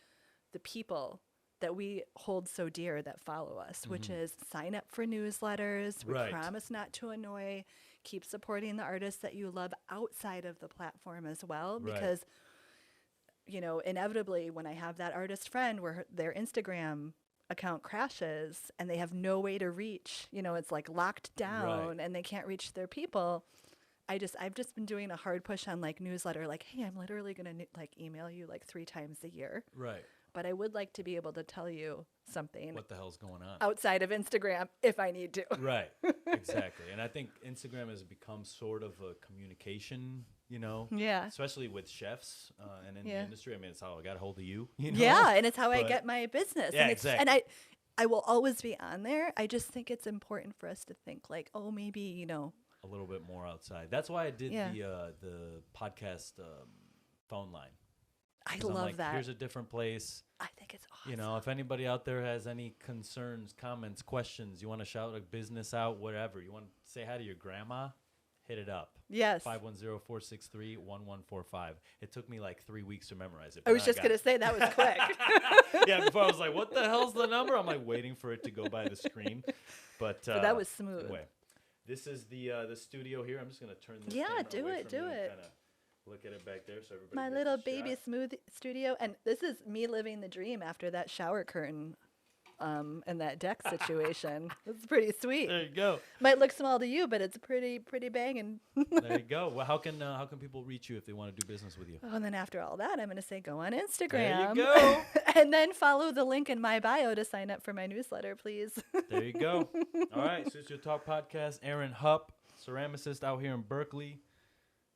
the people that we hold so dear that follow us, which is sign up for newsletters. We Right. promise not to annoy. Keep supporting the artists that you love outside of the platform as well, Right. because, you know, inevitably when I have that artist friend where their Instagram account crashes and they have no way to reach, you know, it's like locked down and they can't reach their people. I've just been doing a hard push on like newsletter, like, hey, I'm literally going to like email you like 3 times a year. Right. But I would like to be able to tell you something What the hell's going on? outside of Instagram if I need to. Right. Exactly. And I think Instagram has become sort of a communication, you know, Yeah. especially with chefs and in the Yeah. industry. I mean, it's how I got a hold of you. You know? Yeah, and it's how I But- get my business. Yeah, and it's, exactly. And I will always be on there. I just think it's important for us to think like, oh, maybe, you know. A little bit more outside. That's why I did Yeah. the podcast phone line. I 'Cause I'm love like, that. Here's a different place. I think it's awesome. You know, if anybody out there has any concerns, comments, questions, you want to shout a business out, whatever, you want to say hi to your grandma, hit it up. Yes. 510-463-1145. It took me like 3 weeks to memorize it. I was just going to say that was quick. Yeah, before I was like, what the hell's the number? I'm like waiting for it to go by the screen. But that was smooth. Anyway, this is the studio here. I'm just going to turn this Yeah, camera do away it, from do you and it. kinda look at it back there so everybody My gets little a baby shot. smooth studio. And this is me living the dream after that shower curtain and that deck situation. It's pretty sweet. There you go. Might look small to you, but it's pretty banging. There you go. Well, how can people reach you if they want to do business with you? Oh, and then after all that, I'm going to say go on Instagram. There you go. And then follow the link in my bio to sign up for my newsletter, please. There you go. All right, Sucio Talk Podcast. Erin Hupp, ceramicist out here in Berkeley.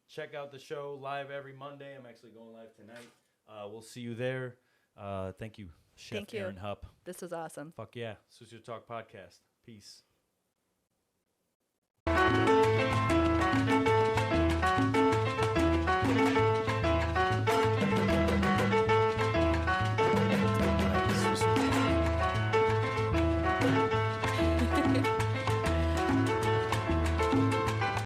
Check out the show live every Monday. I'm actually going live tonight. We'll see you there. Thank you, Chef Thank you. Erin Hupp. This was awesome. Fuck yeah. Sucio Talk Podcast. Peace.